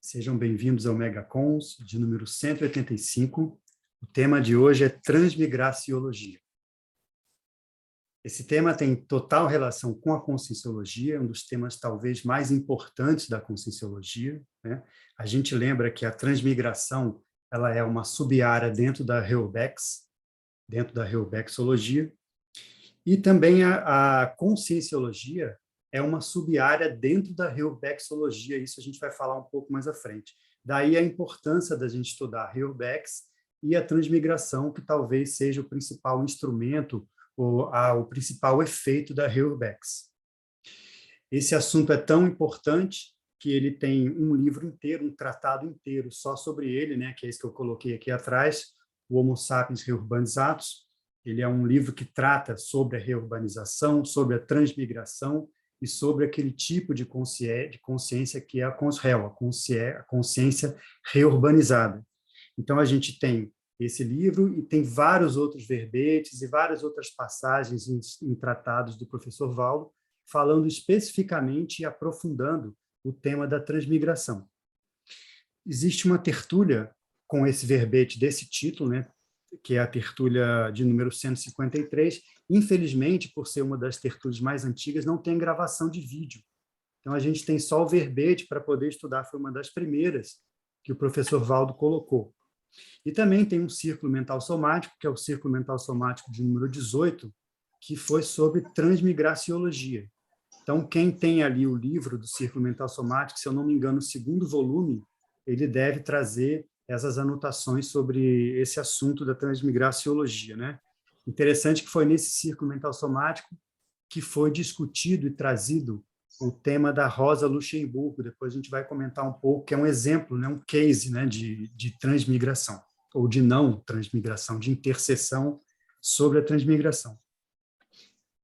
Sejam bem-vindos ao MegaCons, de número 185. O tema de hoje é transmigraciologia. Esse tema tem total relação com a conscienciologia, um dos temas talvez mais importantes da conscienciologia, né? A gente lembra que a transmigração ela é uma sub-área dentro da Heuvelbecks, dentro da Heuvelbexologia, e também a conscienciologia é uma sub-área dentro da Heuvelbexologia, isso a gente vai falar um pouco mais à frente. Daí a importância da gente estudar a Heuvelbecks e a transmigração, que talvez seja o principal instrumento ou o principal efeito da Heuvelbecks. Esse assunto é tão importante que ele tem um livro inteiro, um tratado inteiro só sobre ele, né, que é esse que eu coloquei aqui atrás, o Homo sapiens reurbanizatus. Ele é um livro que trata sobre a reurbanização, sobre a transmigração e sobre aquele tipo de consciência que é a consréu, a consciência reurbanizada. Então, a gente tem esse livro e tem vários outros verbetes e várias outras passagens em tratados do professor Valdo, falando especificamente e aprofundando o tema da transmigração. Existe uma tertúlia com esse verbete desse título, né, que é a tertúlia de número 153. Infelizmente, por ser uma das tertúlias mais antigas, não tem gravação de vídeo. Então, a gente tem só o verbete para poder estudar, foi uma das primeiras que o professor Valdo colocou. E também tem um círculo mental somático, que é o círculo mental somático de número 18, que foi sobre transmigraciologia. Então, quem tem ali o livro do círculo mental somático, se eu não me engano, o segundo volume, ele deve trazer essas anotações sobre esse assunto da transmigraciologia, né? Interessante que foi nesse círculo mental somático que foi discutido e trazido o tema da Rosa Luxemburgo. Depois a gente vai comentar um pouco, que é um exemplo, né, um case, né, de transmigração, ou de não transmigração, de interseção sobre a transmigração.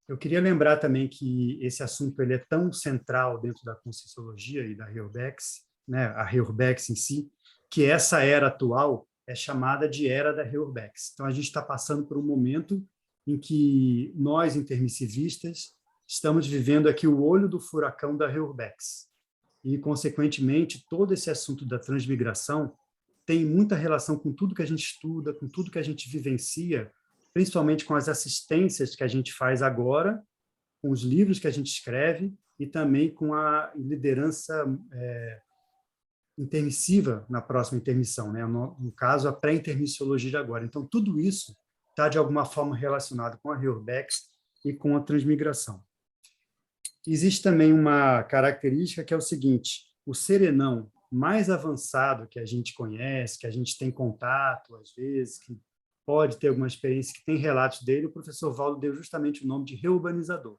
Eu queria lembrar também que esse assunto ele é tão central dentro da conscienciologia e da Heuvelbecks, né, a Heuvelbecks em si, que essa era atual é chamada de era da Heuvelbecks. Então, a gente está passando por um momento em que nós, intermissivistas, estamos vivendo aqui o olho do furacão da Heuvelbecks. E, consequentemente, todo esse assunto da transmigração tem muita relação com tudo que a gente estuda, com tudo que a gente vivencia, principalmente com as assistências que a gente faz agora, com os livros que a gente escreve e também com a liderança intermissiva na próxima intermissão, né? No caso, a pré-intermissiologia de agora. Então, tudo isso está, de alguma forma, relacionado com a Heuvelbecks e com a transmigração. Existe também uma característica que é o seguinte: o serenão mais avançado que a gente conhece, que a gente tem contato, às vezes, que pode ter alguma experiência, que tem relatos dele, o professor Valdo deu justamente o nome de reurbanizador.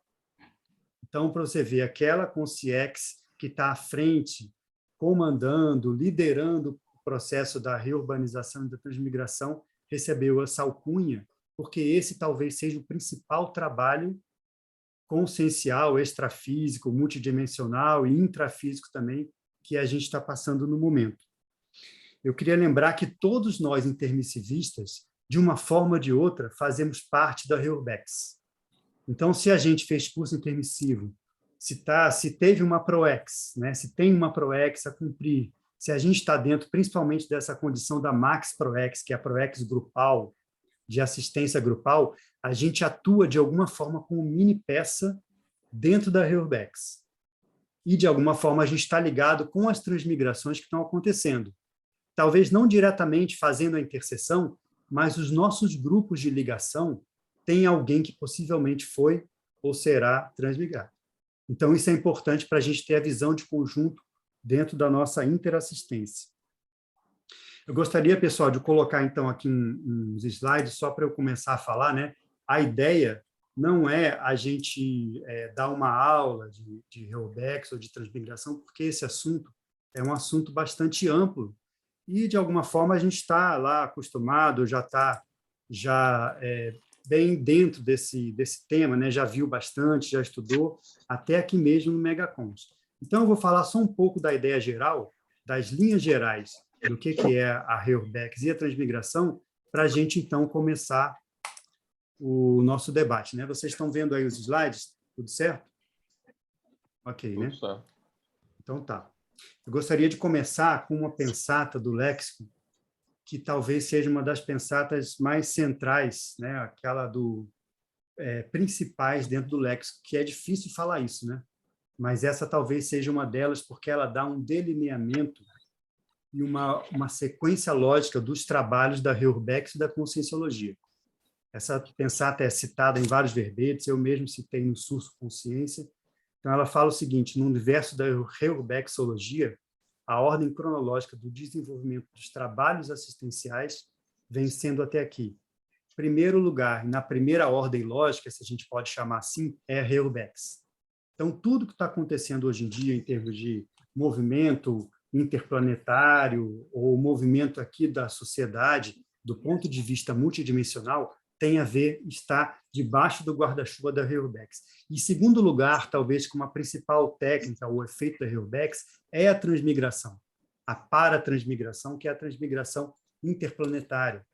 Então, para você ver, aquela consciex que está à frente, comandando, liderando o processo da reurbanização e da transmigração, recebeu essa alcunha, porque esse talvez seja o principal trabalho consciencial, extrafísico, multidimensional e intrafísico também, que a gente está passando no momento. Eu queria lembrar que todos nós, intermissivistas, de uma forma ou de outra, fazemos parte da Heuvelbecks. Então, se a gente fez curso intermissivo, se teve uma PROEX, né, se tem uma PROEX a cumprir, se a gente está dentro, principalmente dessa condição da Max PROEX, que é a PROEX grupal, de assistência grupal, a gente atua de alguma forma como mini peça dentro da Heuvelbecks. E, de alguma forma, a gente está ligado com as transmigrações que estão acontecendo. Talvez não diretamente fazendo a interseção, mas os nossos grupos de ligação têm alguém que possivelmente foi ou será transmigrado. Então, isso é importante para a gente ter a visão de conjunto dentro da nossa interassistência. Eu gostaria, pessoal, de colocar, então, aqui uns slides só para eu começar a falar, né? A ideia não é a gente dar uma aula de Heuvelbecks ou de transmigração, porque esse assunto é um assunto bastante amplo e, de alguma forma, a gente está lá acostumado, já está bem dentro desse tema, né? Já viu bastante, já estudou, até aqui mesmo no MegaCons. Então, eu vou falar só um pouco da ideia geral, das linhas gerais do que é a Heuvelbecks e a transmigração, para a gente, então, começar o nosso debate, né? Vocês estão vendo aí os slides? Tudo certo? Ok, né? Tudo certo. Então tá. Eu gostaria de começar com uma pensata do léxico, que talvez seja uma das pensatas mais centrais, né? Aquela principais dentro do léxico, que é difícil falar isso, né? Mas essa talvez seja uma delas, porque ela dá um delineamento e uma sequência lógica dos trabalhos da Heuerbeck e da Conscienciologia. Essa pensata é citada em vários verbetes, eu mesmo citei no Surso Consciência. Então, ela fala o seguinte: no universo da Heuerbeckologia, a ordem cronológica do desenvolvimento dos trabalhos assistenciais vem sendo até aqui. Primeiro lugar, na primeira ordem lógica, se a gente pode chamar assim, é a Heuerbeck. Então, tudo que está acontecendo hoje em dia em termos de movimento interplanetário ou movimento aqui da sociedade, do ponto de vista multidimensional, tem a ver, está debaixo do guarda-chuva da Heuerbeck. Em segundo lugar, talvez como a principal técnica, o efeito da Heuerbeck, é a transmigração, a paratransmigração, que é a transmigração interplanetária.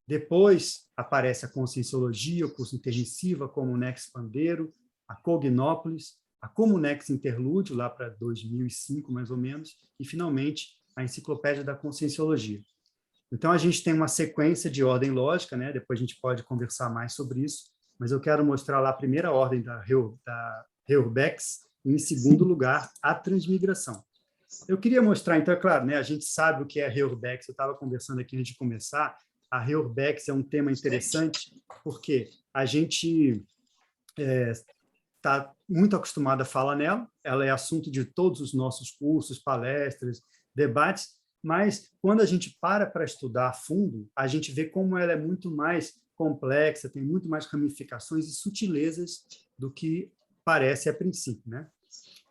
Depois aparece a Conscienciologia, o curso intermissiva, como o Nex Pandeiro, a Cognópolis, a Comunex Interlúdio, lá para 2005, mais ou menos, e, finalmente, a Enciclopédia da Conscienciologia. Então, a gente tem uma sequência de ordem lógica, né? Depois a gente pode conversar mais sobre isso, mas eu quero mostrar lá a primeira ordem da Heuerbeck, e, em segundo lugar, a transmigração. Eu queria mostrar, então, é claro, né? A gente sabe o que é a Heuerbeck, eu estava conversando aqui antes de começar, a Heuerbeck é um tema interessante, porque a gente está muito acostumado a falar nela, ela é assunto de todos os nossos cursos, palestras, debates, mas quando a gente para estudar a fundo, a gente vê como ela é muito mais complexa, tem muito mais ramificações e sutilezas do que parece a princípio, né?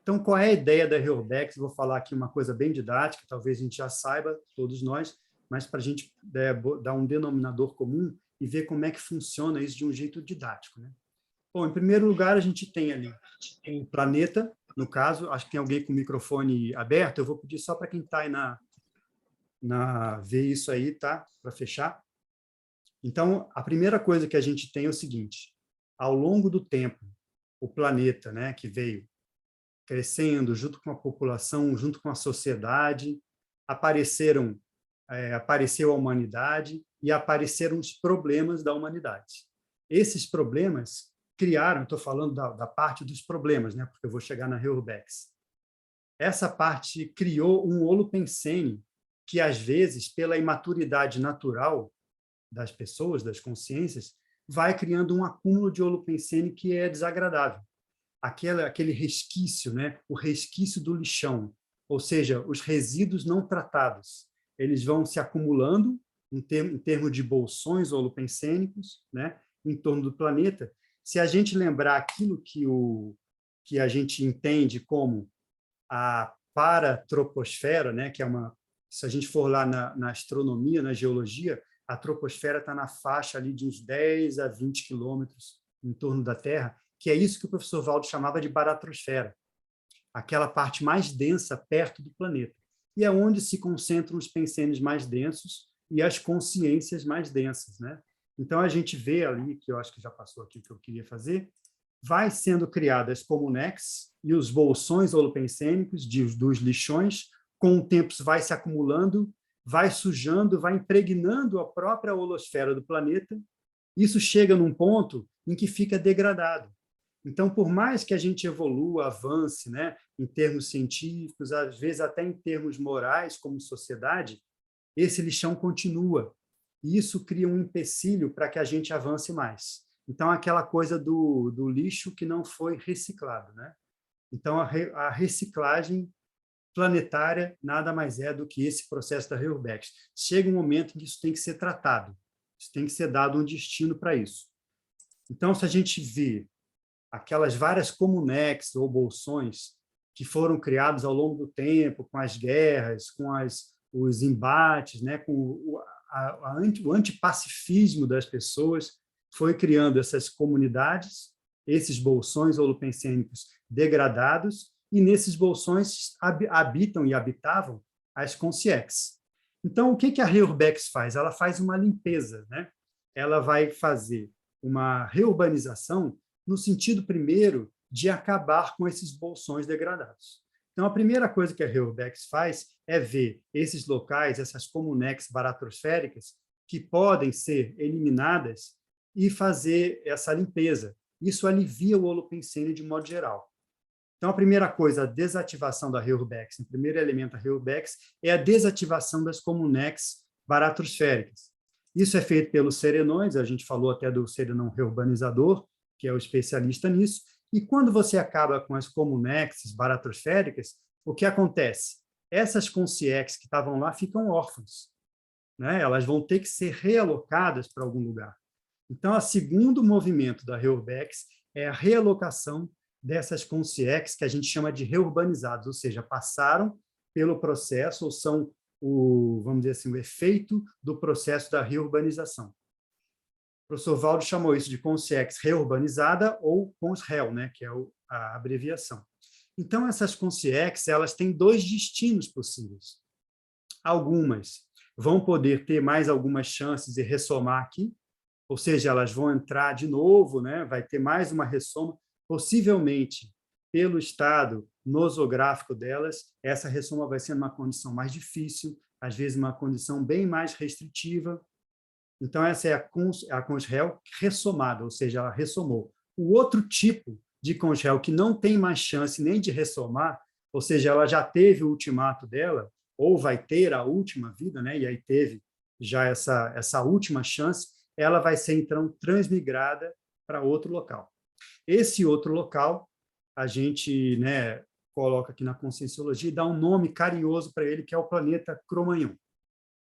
Então, qual é a ideia da Heuerbeck? Vou falar aqui uma coisa bem didática, talvez a gente já saiba, todos nós, mas para a gente dar um denominador comum e ver como é que funciona isso de um jeito didático, né? Bom, em primeiro lugar, a gente tem ali um planeta, no caso, acho que tem alguém com o microfone aberto, eu vou pedir só para quem está aí ver isso aí, tá? Para fechar. Então, a primeira coisa que a gente tem é o seguinte: ao longo do tempo, o planeta, né, que veio crescendo junto com a população, junto com a sociedade, apareceu a humanidade e apareceram os problemas da humanidade. Esses problemas criaram, estou falando da parte dos problemas, né, porque eu vou chegar na Heuerbeck. Essa parte criou um holopensene que, às vezes, pela imaturidade natural das pessoas, das consciências, vai criando um acúmulo de holopensene que é desagradável. Aquele resquício, né? O resquício do lixão, ou seja, os resíduos não tratados. Eles vão se acumulando em termos de bolsões holopensênicos, né? Em torno do planeta. Se a gente lembrar aquilo que a gente entende como a paratroposfera, né? Que é se a gente for lá na astronomia, na geologia, a troposfera está na faixa ali de uns 10 a 20 quilômetros em torno da Terra, que é isso que o professor Valdo chamava de baratrosfera, aquela parte mais densa perto do planeta. E é onde se concentram os pensenes mais densos e as consciências mais densas, né? Então, a gente vê ali, que eu acho que já passou aqui o que eu queria fazer, vai sendo criadas comunex e os bolsões holopensênicos dos lixões, com o tempo vai se acumulando, vai sujando, vai impregnando a própria holosfera do planeta. Isso chega num ponto em que fica degradado. Então, por mais que a gente evolua, avance, né, em termos científicos, às vezes até em termos morais, como sociedade, esse lixão continua. E isso cria um empecilho para que a gente avance mais. Então, aquela coisa do lixo que não foi reciclado, né? Então, a reciclagem planetária nada mais é do que esse processo da Heuerbeck. Chega um momento em que isso tem que ser tratado. Isso tem que ser dado um destino para isso. Então, se a gente vê aquelas várias comunex ou bolsões que foram criados ao longo do tempo, com as guerras, com os embates, né, com o antipacifismo das pessoas, foi criando essas comunidades, esses bolsões holopensênicos degradados, e nesses bolsões habitam e habitavam as consciex. Então, o que a Heuerbeck faz? Ela faz uma limpeza, né? Ela vai fazer uma reurbanização no sentido, primeiro, de acabar com esses bolsões degradados. Então, a primeira coisa que a REURBEX faz é ver esses locais, essas comunex baratrosféricas, que podem ser eliminadas e fazer essa limpeza. Isso alivia o holopensene de modo geral. Então, a primeira coisa, a desativação da REURBEX, o primeiro elemento da REURBEX é a desativação das comunex baratrosféricas. Isso é feito pelos serenões, a gente falou até do serenão reurbanizador, que é o especialista nisso, e quando você acaba com as comunexes baratrosféricas, o que acontece? Essas consciex que estavam lá ficam órfãs, né? Elas vão ter que ser realocadas para algum lugar. Então, o segundo movimento da REURBEX é a realocação dessas consciex que a gente chama de reurbanizados, ou seja, passaram pelo processo, ou são vamos dizer assim, o efeito do processo da reurbanização. O professor Valdo chamou isso de consciex reurbanizada ou consrel, né, que é a abreviação. Então, essas consciex, elas têm dois destinos possíveis. Algumas vão poder ter mais algumas chances de ressomar aqui, ou seja, elas vão entrar de novo, né, vai ter mais uma ressoma, possivelmente pelo estado nosográfico delas, essa ressoma vai ser uma condição mais difícil, às vezes uma condição bem mais restritiva. Então, essa é a consrel ressomada, ou seja, ela ressomou. O outro tipo de consrel que não tem mais chance nem de ressomar, ou seja, ela já teve o ultimato dela, ou vai ter a última vida, né? E aí teve já essa última chance, ela vai ser, então, transmigrada para outro local. Esse outro local, a gente, né, coloca aqui na Conscienciologia e dá um nome carinhoso para ele, que é o planeta Cro-Magnon.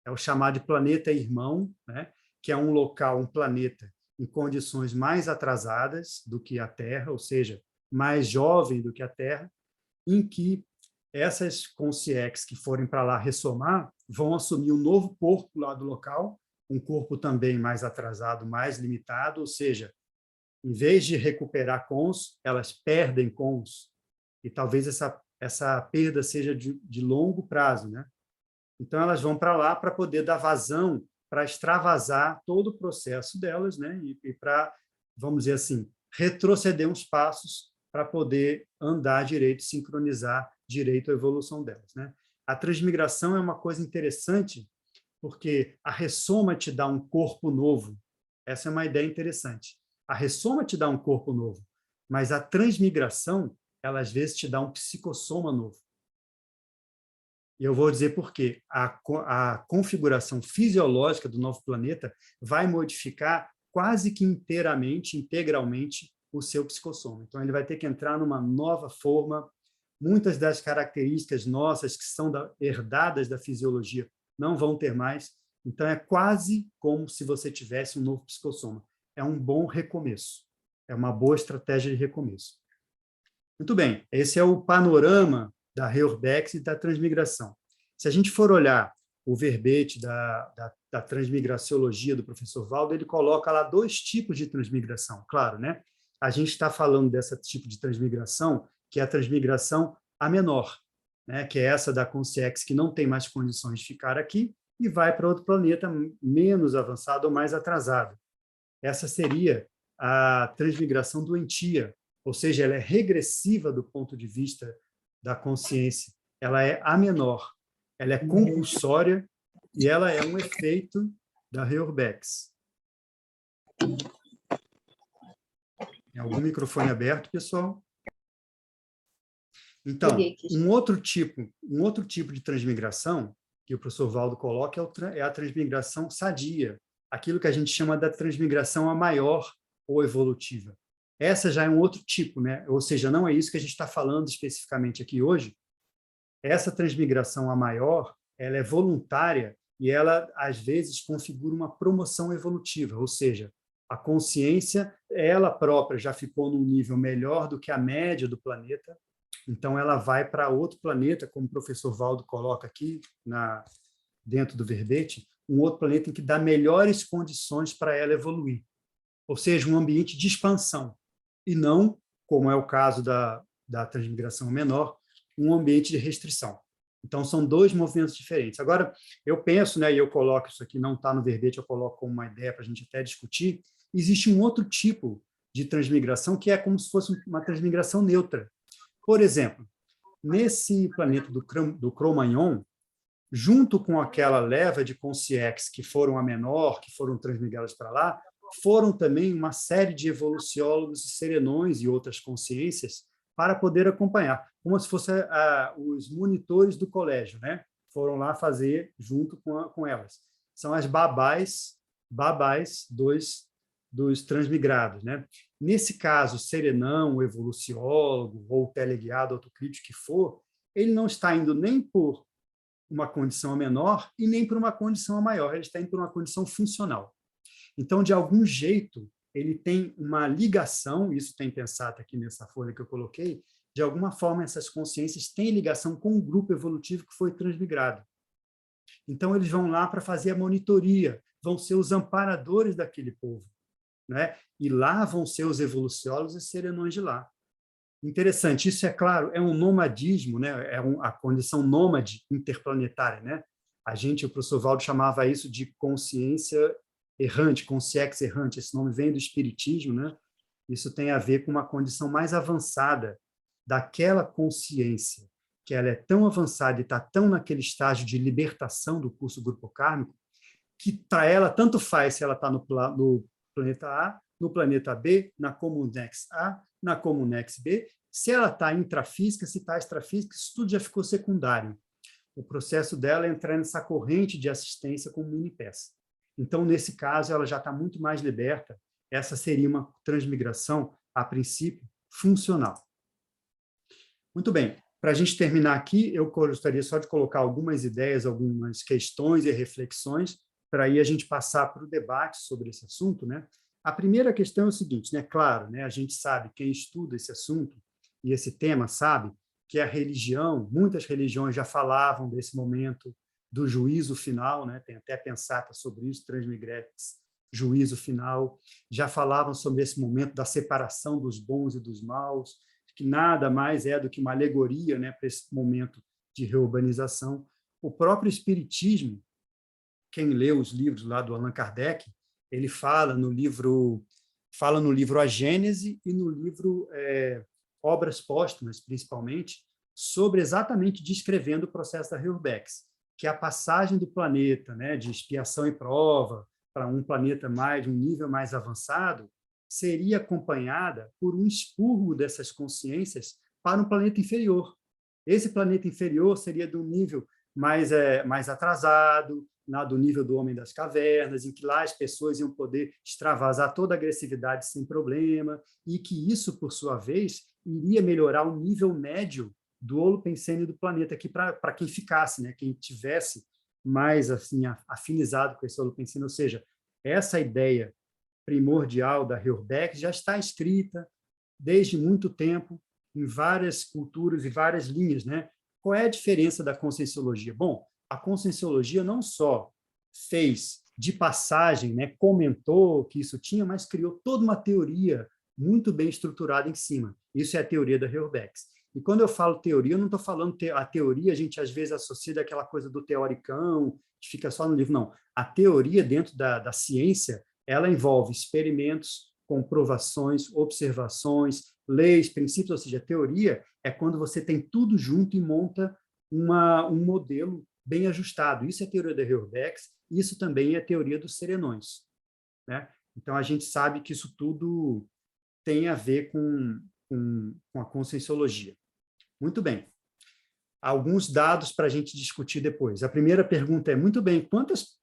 É o chamado de planeta irmão, né, que é um local, um planeta em condições mais atrasadas do que a Terra, ou seja, mais jovem do que a Terra, em que essas consciex que forem para lá ressomar vão assumir um novo corpo lá do local, um corpo também mais atrasado, mais limitado, ou seja, em vez de recuperar cons, elas perdem cons. E talvez essa perda seja de longo prazo, né? Então, elas vão para lá para poder dar vazão, para extravasar todo o processo delas, né? E para, vamos dizer assim, retroceder uns passos para poder andar direito, sincronizar direito a evolução delas, né? A transmigração é uma coisa interessante, porque a ressoma te dá um corpo novo. Essa é uma ideia interessante. A ressoma te dá um corpo novo, mas a transmigração, ela às vezes te dá um psicossoma novo. E eu vou dizer por quê. A configuração fisiológica do novo planeta vai modificar quase que inteiramente, integralmente, o seu psicossoma. Então, ele vai ter que entrar numa nova forma. Muitas das características nossas que são herdadas da fisiologia não vão ter mais. Então, é quase como se você tivesse um novo psicossoma. É um bom recomeço. É uma boa estratégia de recomeço. Muito bem, esse é o panorama da REURBEX e da transmigração. Se a gente for olhar o verbete da transmigraciologia do professor Valdo, ele coloca lá dois tipos de transmigração. Claro, né? A gente está falando desse tipo de transmigração, que é a transmigração a menor, né? Que é essa da consciex que não tem mais condições de ficar aqui e vai para outro planeta menos avançado ou mais atrasado. Essa seria a transmigração doentia, ou seja, ela é regressiva do ponto de vista da consciência, ela é a menor, ela é compulsória e ela é um efeito da REURBEX. Tem algum microfone aberto, pessoal? Então, um outro tipo de transmigração que o professor Valdo coloca é a transmigração sadia, aquilo que a gente chama da transmigração a maior ou evolutiva. Essa já é um outro tipo, né? Ou seja, não é isso que a gente está falando especificamente aqui hoje. Essa transmigração a maior, ela é voluntária e ela, às vezes, configura uma promoção evolutiva, ou seja, a consciência, ela própria já ficou num nível melhor do que a média do planeta, então ela vai para outro planeta, como o professor Valdo coloca aqui dentro do verbete, um outro planeta em que dá melhores condições para ela evoluir, ou seja, um ambiente de expansão, e não, como é o caso da transmigração menor, um ambiente de restrição. Então, são dois movimentos diferentes. Agora, eu penso, né, e eu coloco isso aqui, não está no verbete, eu coloco como uma ideia para a gente até discutir, existe um outro tipo de transmigração que é como se fosse uma transmigração neutra. Por exemplo, Nesse planeta do Cro-Magnon, junto com aquela leva de consciex que foram a menor, que foram transmigradas para lá, foram também uma série de evoluciólogos e serenões e outras consciências para poder acompanhar, como se fossem os monitores do colégio, né? Foram lá fazer junto com elas. São as babás dos transmigrados, né? Nesse caso, serenão, o evoluciólogo ou o teleguiado autocrítico que for, ele não está indo nem por uma condição menor e nem por uma condição maior, ele está indo por uma condição funcional. Então, de algum jeito, ele tem uma ligação, isso tem pensado aqui nessa folha que eu coloquei, de alguma forma essas consciências têm ligação com o grupo evolutivo que foi transmigrado. Então, eles vão lá para fazer a monitoria, vão ser os amparadores daquele povo, né? E lá vão ser os evoluciólogos e serenões de lá. Interessante, isso é claro, é um nomadismo, né? A condição nômade interplanetária, né? O professor Valdo chamava isso de consciência errante, consciex errante, esse nome vem do espiritismo, né? Isso tem a ver com uma condição mais avançada daquela consciência, que ela é tão avançada e está tão naquele estágio de libertação do curso grupo kármico, que para ela tanto faz se ela está no planeta A, no planeta B, na Comunex A, na Comunex B, se ela está intrafísica, se está extrafísica, isso tudo já ficou secundário. O processo dela é entrar nessa corrente de assistência como mini peça. Então, nesse caso, ela já está muito mais liberta. Essa seria uma transmigração, a princípio, funcional. Muito bem. Para a gente terminar aqui, eu gostaria só de colocar algumas ideias, algumas questões e reflexões, para aí a gente passar para o debate sobre esse assunto, né? A primeira questão é o seguinte, né? Claro, né? A gente sabe, quem estuda esse assunto e esse tema sabe que a religião, muitas religiões já falavam desse momento do juízo final, né? Tem até pensata sobre isso, Transmigrex, juízo final, já falavam sobre esse momento da separação dos bons e dos maus, que nada mais é do que uma alegoria, né, para esse momento de reurbanização. O próprio Espiritismo, quem lê os livros lá do Allan Kardec, ele fala no livro A Gênese e no livro Obras Póstumas, principalmente, sobre exatamente descrevendo o processo da Reurbex, que é a passagem do planeta, né, de expiação e prova para um planeta um nível mais avançado, seria acompanhada por um expurgo dessas consciências para um planeta inferior. Esse planeta inferior seria de um nível mais atrasado, do nível do homem das cavernas, em que lá as pessoas iam poder extravasar toda a agressividade sem problema, e que isso, por sua vez, iria melhorar o nível médio do holopensene do planeta, aqui para quem ficasse, né? Quem tivesse mais assim, afinizado com esse holopensene, ou seja, essa ideia primordial da Reurbex já está escrita desde muito tempo em várias culturas e várias linhas, né? Qual é a diferença da conscienciologia? Bom, a conscienciologia não só fez de passagem, né, comentou que isso tinha, mas criou toda uma teoria muito bem estruturada em cima. Isso é a teoria da Reurbex. E quando eu falo teoria, eu não estou falando a teoria, a gente às vezes associa daquela coisa do teoricão, que fica só no livro, não. A teoria dentro da ciência, ela envolve experimentos, comprovações, observações, leis, princípios, ou seja, a teoria é quando você tem tudo junto e monta um modelo bem ajustado. Isso é a teoria da Reurbex, isso também é a teoria dos serenões, né? Então, a gente sabe que isso tudo tem a ver com a conscienciologia. Muito bem. Alguns dados para a gente discutir depois. A primeira pergunta é, muito bem,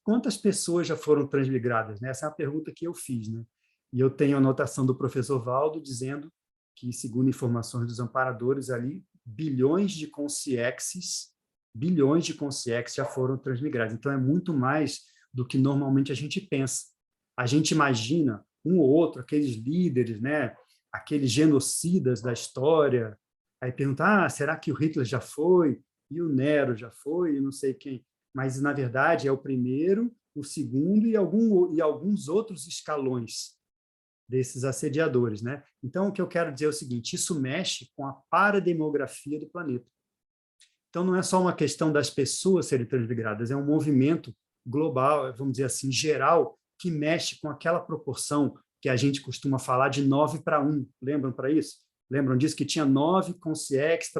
quantas pessoas já foram transmigradas? Essa é a pergunta que eu fiz, né? E eu tenho a anotação do professor Valdo dizendo que, segundo informações dos amparadores ali, bilhões de consciexes já foram transmigrados. Então, é muito mais do que normalmente a gente pensa. A gente imagina um ou outro, aqueles líderes, né? Aqueles genocidas da história. Aí pergunta, será que o Hitler já foi? E o Nero já foi? E não sei quem. Mas, na verdade, é o primeiro, o segundo e alguns outros escalões desses assediadores, né? Então, o que eu quero dizer é o seguinte, isso mexe com a parademografia do planeta. Então, não é só uma questão das pessoas serem transmigradas, é um movimento global, vamos dizer assim, geral, que mexe com aquela proporção que a gente costuma falar de 9 para 1. Lembram para isso? Lembram disso? Que tinha 9 consciex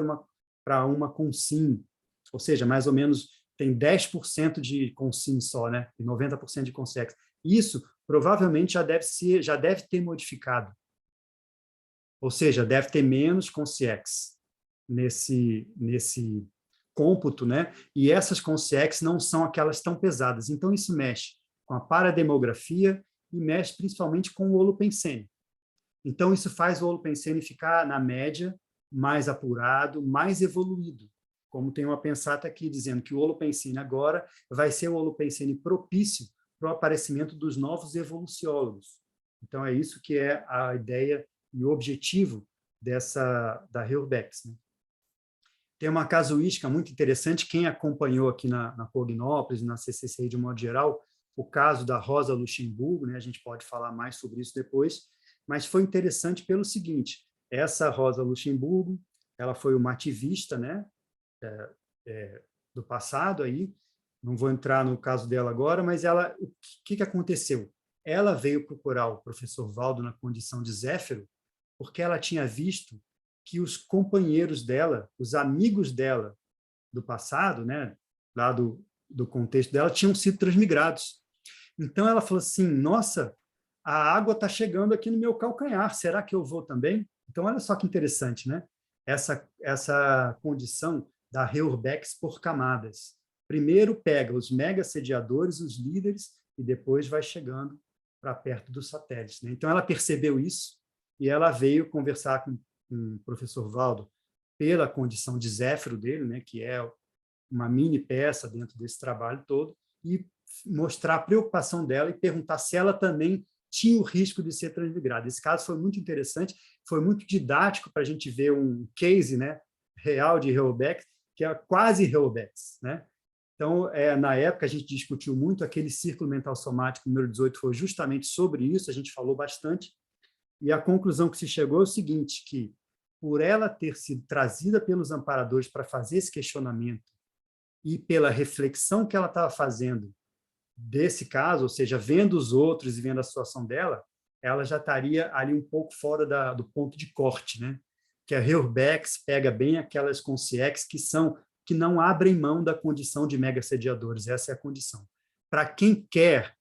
para uma consim, ou seja, mais ou menos tem 10% de consim só, né? E 90% de consex. Isso provavelmente já deve ter modificado. Ou seja, deve ter menos consciex nesse cômputo, né? E essas consciex não são aquelas tão pesadas. Então, isso mexe com a parademografia e mexe principalmente com o holopensene. Então, isso faz o holopensene ficar, na média, mais apurado, mais evoluído. Como tem uma pensata aqui dizendo que o holopensene agora vai ser o holopensene propício para o aparecimento dos novos evoluciólogos. Então, é isso que é a ideia e o objetivo da Heurebex, né? Tem uma casuística muito interessante, quem acompanhou aqui na Cognópolis, na CCCI de um modo geral, o caso da Rosa Luxemburgo, né? A gente pode falar mais sobre isso depois, mas foi interessante pelo seguinte, essa Rosa Luxemburgo, ela foi uma ativista, né? Do passado aí, não vou entrar no caso dela agora, mas o que aconteceu? Ela veio procurar o professor Valdo na condição de Zéfiro, porque ela tinha visto que os companheiros dela, os amigos dela do passado, né, lá do contexto dela, tinham sido transmigrados. Então ela falou assim, nossa, a água está chegando aqui no meu calcanhar, será que eu vou também? Então olha só que interessante, né? Essa condição da Heurebex por camadas. Primeiro pega os mega-sediadores, os líderes, e depois vai chegando para perto dos satélites, né? Então ela percebeu isso e ela veio conversar com o professor Valdo pela condição de Zéfiro dele, né, que é uma mini peça dentro desse trabalho todo, e mostrar a preocupação dela e perguntar se ela também tinha o risco de ser transmigrada. Esse caso foi muito interessante, foi muito didático para a gente ver um case, né, real de Heurebex, que é quase Heurebex, né? Então, na época, a gente discutiu muito, aquele círculo mental somático número 18 foi justamente sobre isso, a gente falou bastante, e a conclusão que se chegou é o seguinte, que por ela ter sido trazida pelos amparadores para fazer esse questionamento e pela reflexão que ela estava fazendo desse caso, ou seja, vendo os outros e vendo a situação dela, ela já estaria ali um pouco fora do ponto de corte, né? Que a Heurebex pega bem aquelas consciex que não abrem mão da condição de mega-sediadores, essa é a condição. Para quem quer,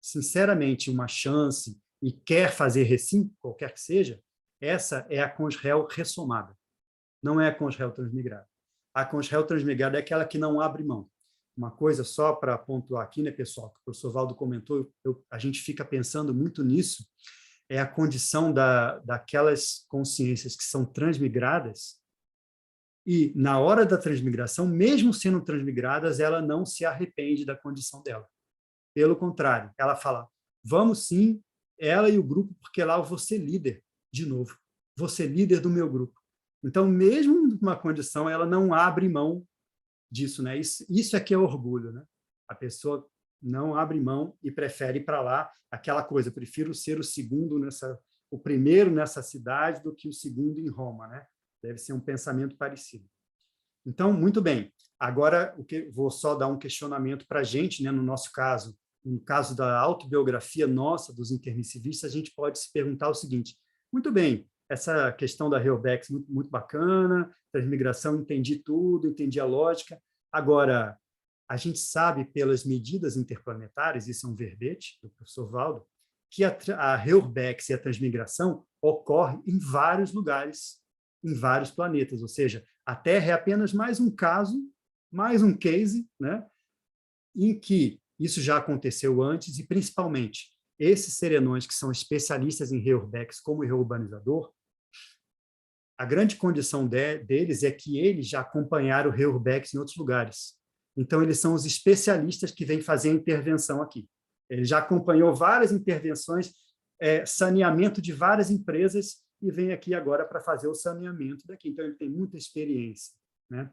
sinceramente, uma chance e quer fazer recim, qualquer que seja, essa é a Conjrel ressomada, não é a Conjrel transmigrada. A Conjrel transmigrada é aquela que não abre mão. Uma coisa só para pontuar aqui, né, pessoal, que o professor Valdo comentou, a gente fica pensando muito nisso, é a condição daquelas consciências que são transmigradas e, na hora da transmigração, mesmo sendo transmigradas, ela não se arrepende da condição dela. Pelo contrário, ela fala, vamos sim, ela e o grupo, porque lá eu vou ser líder, de novo, vou ser líder do meu grupo. Então, mesmo numa condição, ela não abre mão disso, né? Isso é que é orgulho, né? A pessoa não abre mão e prefere ir para lá, aquela coisa, prefiro ser o primeiro nessa cidade do que o segundo em Roma, né? Deve ser um pensamento parecido. Então, muito bem. Agora, vou só dar um questionamento para a gente, né? No nosso caso, no caso da autobiografia nossa, dos intermissivistas, a gente pode se perguntar o seguinte, muito bem, essa questão da Heurebex, muito, muito bacana, transmigração, entendi tudo, entendi a lógica. Agora, a gente sabe pelas medidas interplanetárias, isso é um verbete do professor Valdo, que a Heurebex e a transmigração ocorre em vários lugares, em vários planetas, ou seja, a Terra é apenas mais um caso, mais um case, né, em que isso já aconteceu antes e, principalmente, esses serenões que são especialistas em Heurebex como reurbanizador, a grande condição deles é que eles já acompanharam o Heurebex em outros lugares. Então, eles são os especialistas que vêm fazer a intervenção aqui. Ele já acompanhou várias intervenções, saneamento de várias empresas e vem aqui agora para fazer o saneamento daqui. Então, ele tem muita experiência, né?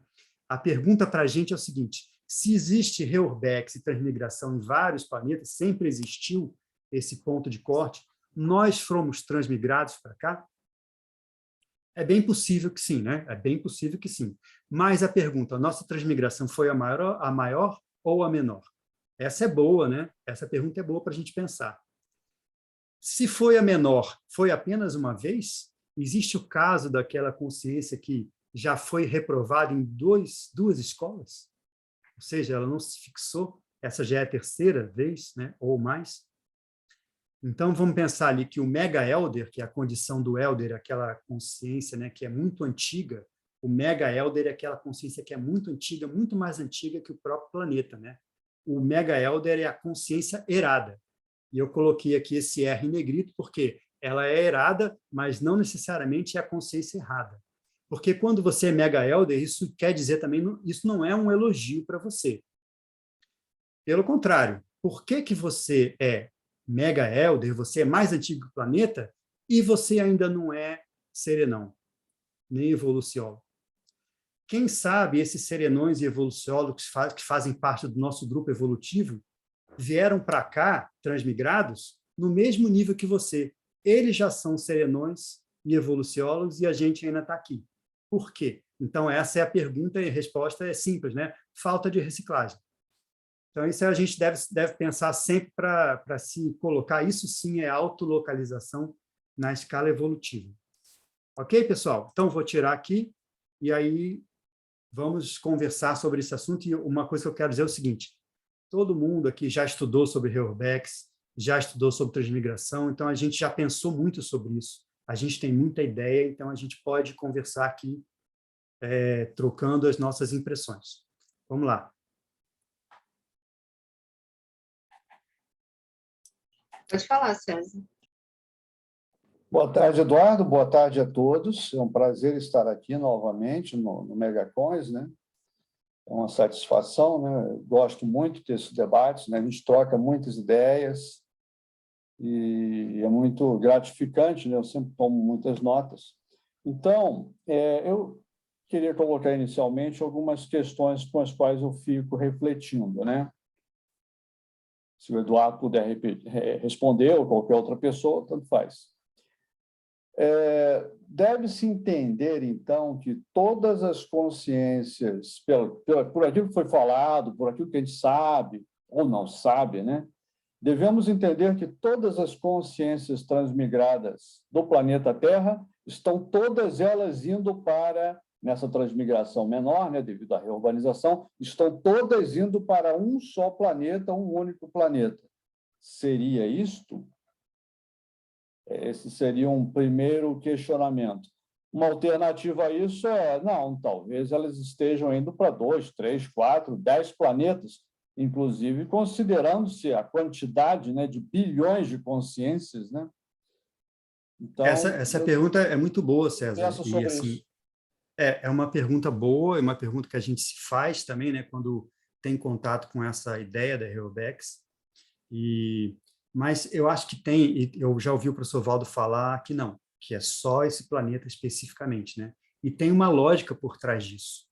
A pergunta para a gente é o seguinte, se existe Heurebex e transmigração em vários planetas, sempre existiu esse ponto de corte, nós fomos transmigrados para cá? É bem possível que sim, né? É bem possível que sim. Mas a pergunta, a nossa transmigração foi a maior ou a menor? Essa é boa, né? Essa pergunta é boa para a gente pensar. Se foi a menor, foi apenas uma vez? Existe o caso daquela consciência que já foi reprovada em duas escolas, ou seja, ela não se fixou, essa já é a terceira vez, né, ou mais. Então, vamos pensar ali que o mega-elder, que é a condição do elder, aquela consciência, né, que é muito antiga, o mega-elder é aquela consciência que é muito antiga, muito mais antiga que o próprio planeta, né? O mega-elder é a consciência errada. E eu coloquei aqui esse R em negrito porque ela é errada, mas não necessariamente é a consciência errada. Porque quando você é mega-elder, isso quer dizer também, isso não é um elogio para você. Pelo contrário, por que você é mega-elder, você é mais antigo que o planeta, e você ainda não é serenão, nem evoluciólogo? Quem sabe esses serenões e evoluciólogos que fazem parte do nosso grupo evolutivo vieram para cá, transmigrados, no mesmo nível que você. Eles já são serenões e evoluciólogos e a gente ainda está aqui. Por quê? Então, essa é a pergunta e a resposta é simples, né? Falta de reciclagem. Então, isso a gente deve pensar sempre para se colocar. Isso sim é autolocalização na escala evolutiva. Ok, pessoal? Então, vou tirar aqui e aí vamos conversar sobre esse assunto. E uma coisa que eu quero dizer é o seguinte: todo mundo aqui já estudou sobre Reurbex, já estudou sobre transmigração, então a gente já pensou muito sobre isso. A gente tem muita ideia, então a gente pode conversar aqui, trocando as nossas impressões. Vamos lá. Pode falar, César. Boa tarde, Eduardo. Boa tarde a todos. É um prazer estar aqui novamente no Megacons, né? É uma satisfação, né? Eu gosto muito desses debates, né? A gente troca muitas ideias e é muito gratificante, né? Eu sempre tomo muitas notas. Então, eu queria colocar inicialmente algumas questões com as quais eu fico refletindo, né? Se o Eduardo puder responder ou qualquer outra pessoa, tanto faz. Deve-se entender, então, que todas as consciências, por aquilo que foi falado, por aquilo que a gente sabe ou não sabe, né? Devemos entender que todas as consciências transmigradas do planeta Terra estão todas elas indo para, nessa transmigração menor, né, devido à reurbanização, estão todas indo para um só planeta, um único planeta. Seria isto? Esse seria um primeiro questionamento. Uma alternativa a isso é, não, talvez elas estejam indo para 2, 3, 4, 10 planetas, inclusive considerando-se a quantidade, né, de bilhões de consciências, né? Então, essa pergunta é muito boa, César. Pensa sobre assim, isso. É uma pergunta boa, é uma pergunta que a gente se faz também, né, quando tem contato com essa ideia da Reurbex. Mas eu acho que tem, eu já ouvi o professor Valdo falar que não, que é só esse planeta especificamente, né? E tem uma lógica por trás disso.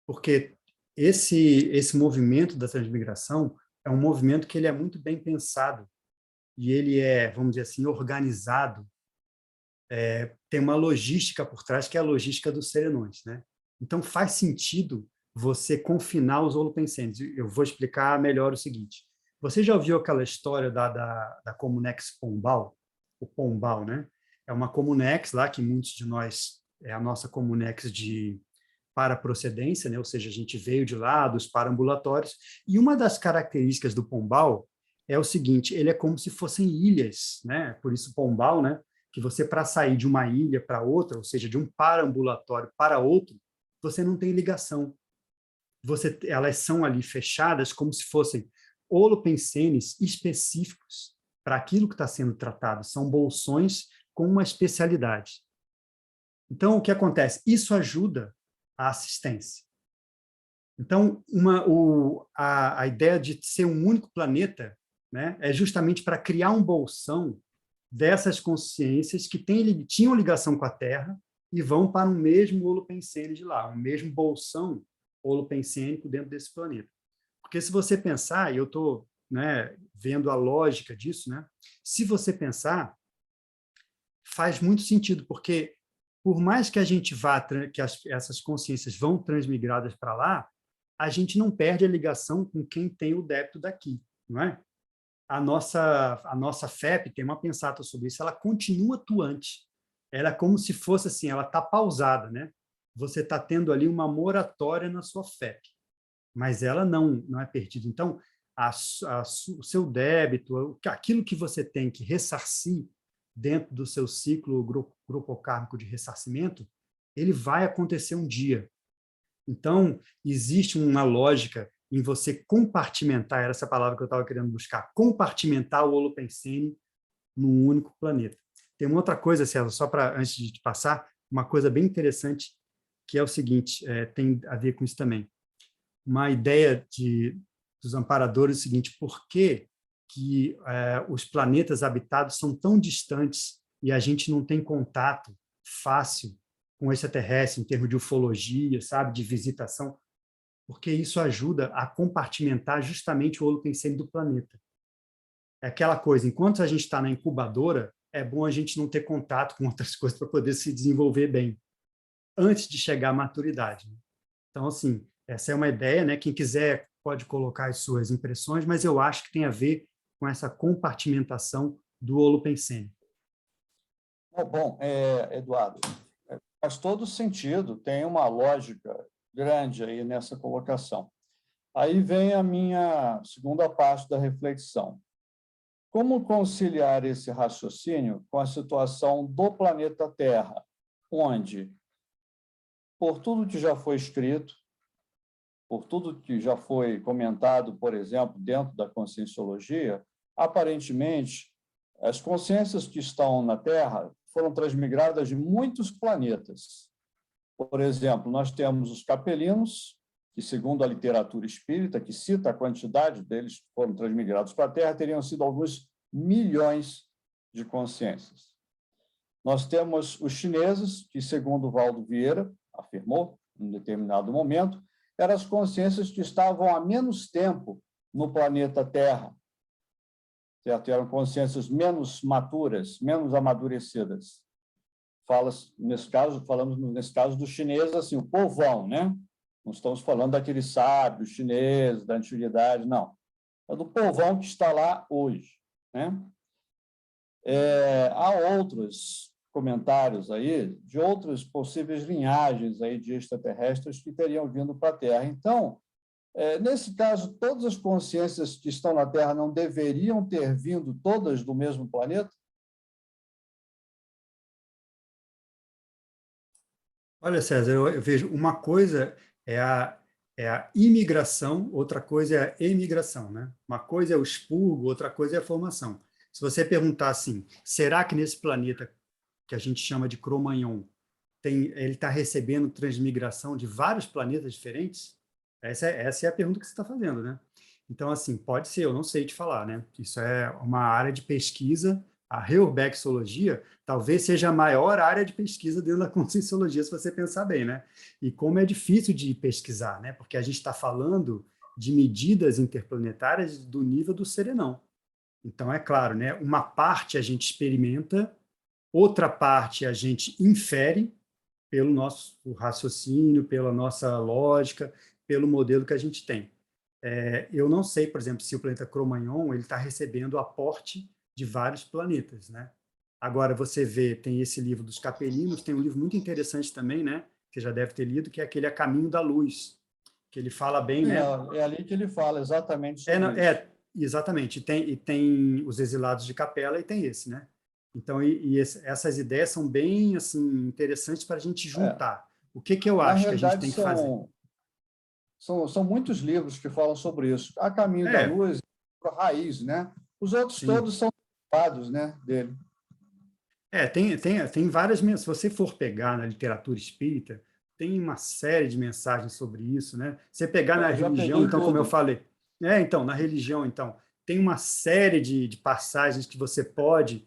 Porque esse movimento da transmigração é um movimento que ele é muito bem pensado e ele é, vamos dizer assim, organizado. Tem uma logística por trás, que é a logística dos serenões, né? Então, faz sentido você confinar os holopensenes. Eu vou explicar melhor o seguinte. Você já ouviu aquela história da Comunex Pombal? O Pombal, né? É uma Comunex lá, que muitos de nós, é a nossa Comunex de paraprocedência, né? Ou seja, a gente veio de lá, dos paraambulatórios, e uma das características do Pombal é o seguinte, ele é como se fossem ilhas, né? Por isso Pombal, né? Que você, para sair de uma ilha para outra, ou seja, de um paraambulatório para outro, você não tem ligação. Elas são ali fechadas como se fossem holopensenes específicos para aquilo que está sendo tratado. São bolsões com uma especialidade. Então, o que acontece? Isso ajuda a assistência. Então, a ideia de ser um único planeta, né, é justamente para criar um bolsão dessas consciências que tinham ligação com a Terra e vão para um mesmo holopensene de lá, um mesmo bolsão holopensênico dentro desse planeta. Porque se você pensar, e eu estou, né, vendo a lógica disso, né, se você pensar, faz muito sentido, porque por mais que a gente vá, que essas consciências vão transmigradas para lá, a gente não perde a ligação com quem tem o débito daqui, não é? A nossa FEP tem uma pensata sobre isso, ela continua atuante. Ela é como se fosse assim, ela está pausada, né? você está tendo ali uma moratória na sua FEP, mas ela não é perdida. Então, o seu débito, aquilo que você tem que ressarcir dentro do seu ciclo grupocármico de ressarcimento, ele vai acontecer um dia. Então, existe uma lógica em você compartimentar, era essa palavra que eu estava querendo buscar, compartimentar o holopensene num único planeta. Tem uma outra coisa, César, só para antes de te passar, uma coisa bem interessante, que é o seguinte, tem a ver com isso também. Uma ideia dos amparadores é o seguinte: por que os planetas habitados são tão distantes e a gente não tem contato fácil com o extraterrestre em termos de ufologia, sabe, de visitação? Porque isso ajuda a compartimentar justamente o holopensene do planeta. É aquela coisa, enquanto a gente está na incubadora, é bom a gente não ter contato com outras coisas para poder se desenvolver bem, antes de chegar à maturidade. Então, assim, essa é uma ideia, né? Quem quiser pode colocar as suas impressões, mas eu acho que tem a ver com essa compartimentação do holopensene. Bom, Eduardo, faz todo sentido, tem uma lógica grande aí nessa colocação. Aí vem a minha segunda parte da reflexão. Como conciliar esse raciocínio com a situação do planeta Terra, onde, por tudo que já foi escrito, por tudo que já foi comentado, por exemplo, dentro da conscienciologia, aparentemente, as consciências que estão na Terra foram transmigradas de muitos planetas. Por exemplo, nós temos os capelinos, que, segundo a literatura espírita, que cita a quantidade deles que foram transmigrados para a Terra, teriam sido alguns milhões de consciências. Nós temos os chineses, que, segundo Valdo Vieira afirmou, em um determinado momento, eram as consciências que estavam há menos tempo no planeta Terra, certo? Eram consciências menos maturas, menos amadurecidas. Falamos nesse caso dos chineses, assim, o povão, né? Não estamos falando daqueles sábios chineses da antiguidade, não. É do povão que está lá hoje, né? Há outros comentários aí de outras possíveis linhagens aí de extraterrestres que teriam vindo para a Terra. Então, nesse caso, todas as consciências que estão na Terra não deveriam ter vindo todas do mesmo planeta? Olha, César, eu vejo uma coisa é a imigração, outra coisa é a emigração, né? Uma coisa é o expurgo, outra coisa é a formação. Se você perguntar assim, será que nesse planeta que a gente chama de Cro-Magnon, ele está recebendo transmigração de vários planetas diferentes? Essa é a pergunta que você está fazendo, né? Então, assim, pode ser, eu não sei te falar, né? Isso é uma área de pesquisa. A reurbexologia talvez seja a maior área de pesquisa dentro da conscienciologia, se você pensar bem, né? E como é difícil de pesquisar, né? Porque a gente está falando de medidas interplanetárias do nível do serenão. Então, é claro, né? Uma parte a gente experimenta, outra parte a gente infere pelo nosso raciocínio, pela nossa lógica, pelo modelo que a gente tem. Eu não sei, por exemplo, se o planeta Cro-Magnon está recebendo aporte de vários planetas, né? Agora, você vê, tem esse livro dos capelinos, tem um livro muito interessante também, né? Que você já deve ter lido, que é aquele A Caminho da Luz, que ele fala bem, né? É ali que ele fala exatamente sobre isso. Exatamente. E tem os Exilados de Capela e tem esse, né? Então, essas ideias são bem assim interessantes para a gente juntar. O que eu Na acho que a gente realidade, tem que fazer? são muitos livros que falam sobre isso. A Caminho da Luz, a Raiz, né? Os outros todos são derivados, né, dele. Tem várias. Se você for pegar na literatura espírita, tem uma série de mensagens sobre isso, né? Você pegar na religião, então, como eu falei. Então, na religião, então, tem uma série de passagens que você pode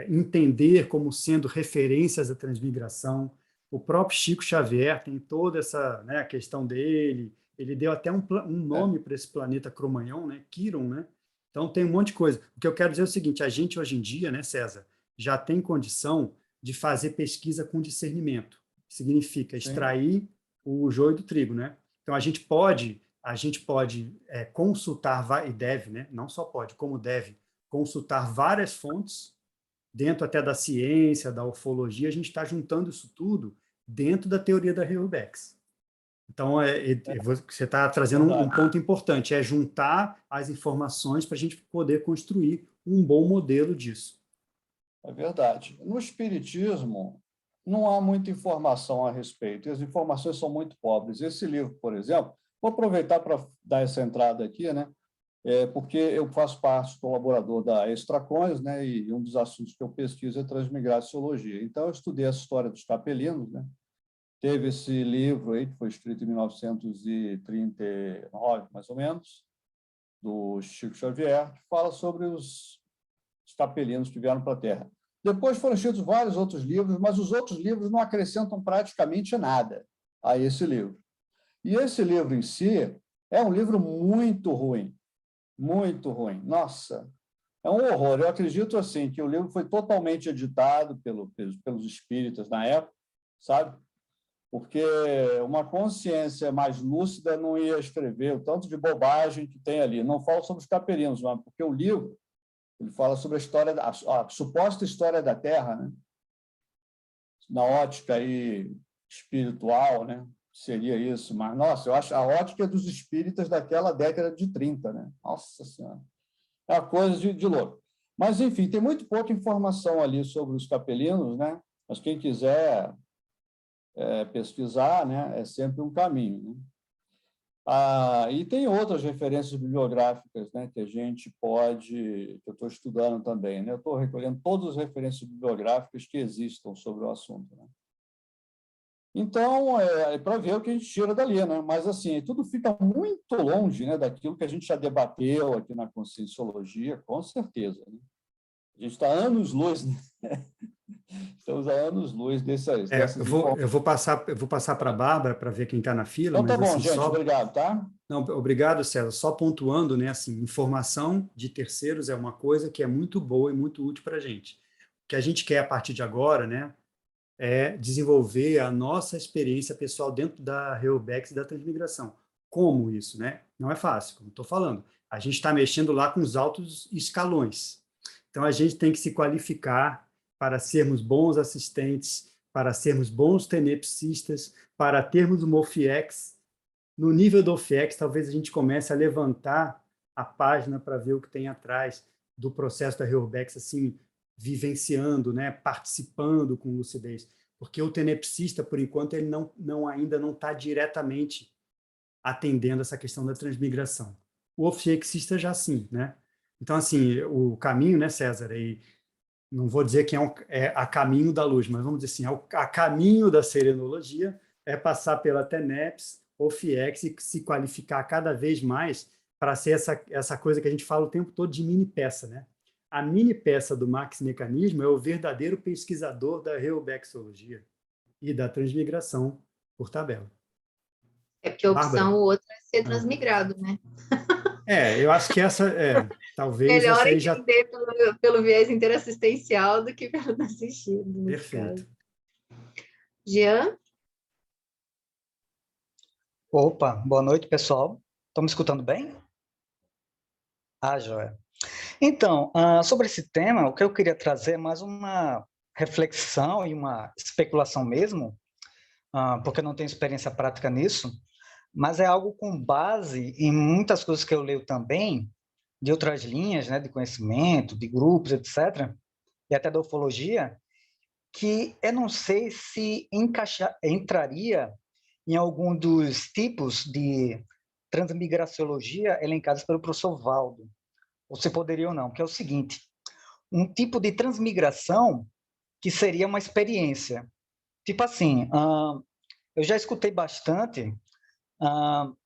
entender como sendo referências à transmigração. O próprio Chico Xavier tem toda essa, né, a questão dele. Ele deu até um nome para esse planeta Cro-Magnon, né? Quiron, né? Então tem um monte de coisa. O que eu quero dizer é o seguinte: a gente hoje em dia, né, César, já tem condição de fazer pesquisa com discernimento. Significa extrair o joio do trigo, né? Então a gente pode consultar e deve, né? Não só pode, como deve consultar várias fontes dentro até da ciência, da ufologia. A gente está juntando isso tudo dentro da teoria da Heurebex. Então, você está trazendo um ponto importante, é juntar as informações para a gente poder construir um bom modelo disso. É verdade. No Espiritismo, não há muita informação a respeito, e as informações são muito pobres. Esse livro, por exemplo, vou aproveitar para dar essa entrada aqui, né? Porque eu faço parte, colaborador da Extracons, né? E um dos assuntos que eu pesquiso é transmigraciologia. Então, eu estudei a história dos capelinos, né? Teve esse livro aí, que foi escrito em 1939, mais ou menos, do Chico Xavier, que fala sobre os capelinos que vieram para a Terra. Depois foram escritos vários outros livros, mas os outros livros não acrescentam praticamente nada a esse livro. E esse livro em si é um livro muito ruim, muito ruim. Nossa, é um horror. Eu acredito assim que o livro foi totalmente editado pelos espíritas na época, sabe? Porque uma consciência mais lúcida não ia escrever o tanto de bobagem que tem ali. Não falo sobre os capelinos, mas porque o livro ele fala sobre a história, a suposta história da Terra, né? Na ótica aí espiritual, né? Seria isso. Mas, nossa, eu acho a ótica dos espíritas daquela década de 30, né? Nossa Senhora. É uma coisa de louco. Mas, enfim, tem muito pouca informação ali sobre os capelinos, né? Mas quem quiser pesquisar, né? É sempre um caminho, né? E tem outras referências bibliográficas, né, que a gente que eu estou estudando também, né? Eu estou recolhendo todas as referências bibliográficas que existam sobre o assunto, né? Então, para ver o que a gente tira dali, né? Mas, assim, tudo fica muito longe, né, daquilo que a gente já debateu aqui na Conscienciologia, com certeza, né? A gente está anos-luz, né? Estamos a anos-luz dessas eu vou passar para a Bárbara para ver quem está na fila, Então, tá mas bom, assim, gente, obrigado, tá? Não, obrigado, César. Só pontuando, né, assim, informação de terceiros é uma coisa que é muito boa e muito útil para a gente. O que a gente quer a partir de agora, né, é desenvolver a nossa experiência pessoal dentro da Reobex e da transmigração. Como isso, né? Não é fácil, como estou falando. A gente está mexendo lá com os altos escalões. Então, a gente tem que se qualificar para sermos bons assistentes, para sermos bons tenepsistas, para termos uma OFIEX. No nível do OFIEX, talvez a gente comece a levantar a página para ver o que tem atrás do processo da Reurbex, assim, vivenciando, né, participando com lucidez. Porque o tenepsista, por enquanto, ele ainda não está diretamente atendendo essa questão da transmigração. O ofiexista já sim, né? Então, assim, o caminho, né, César, e não vou dizer que é a caminho da luz, mas vamos dizer assim, a caminho da serenologia é passar pela TENEPS, ou FIEX, e se qualificar cada vez mais para ser essa coisa que a gente fala o tempo todo de mini peça, né? A mini peça do Max Mecanismo é o verdadeiro pesquisador da reubexologia e da transmigração por tabela. É porque a opção Bárbara? outra é ser transmigrado, né? Eu acho que talvez Melhor essa aí já... entender pelo viés interassistencial do que pelo assistido, nesse Perfeito. caso. Jean? Opa, boa noite, pessoal. Estão me escutando bem? Joia. Então, sobre esse tema, o que eu queria trazer é mais uma reflexão e uma especulação mesmo, porque eu não tenho experiência prática nisso, mas é algo com base em muitas coisas que eu leio também, de outras linhas, né, de conhecimento, de grupos, etc., e até da ufologia, que eu não sei se entraria em algum dos tipos de transmigraciologia elencados pelo professor Valdo, ou se poderia ou não, que é o seguinte: um tipo de transmigração que seria uma experiência. Tipo assim, eu já escutei bastante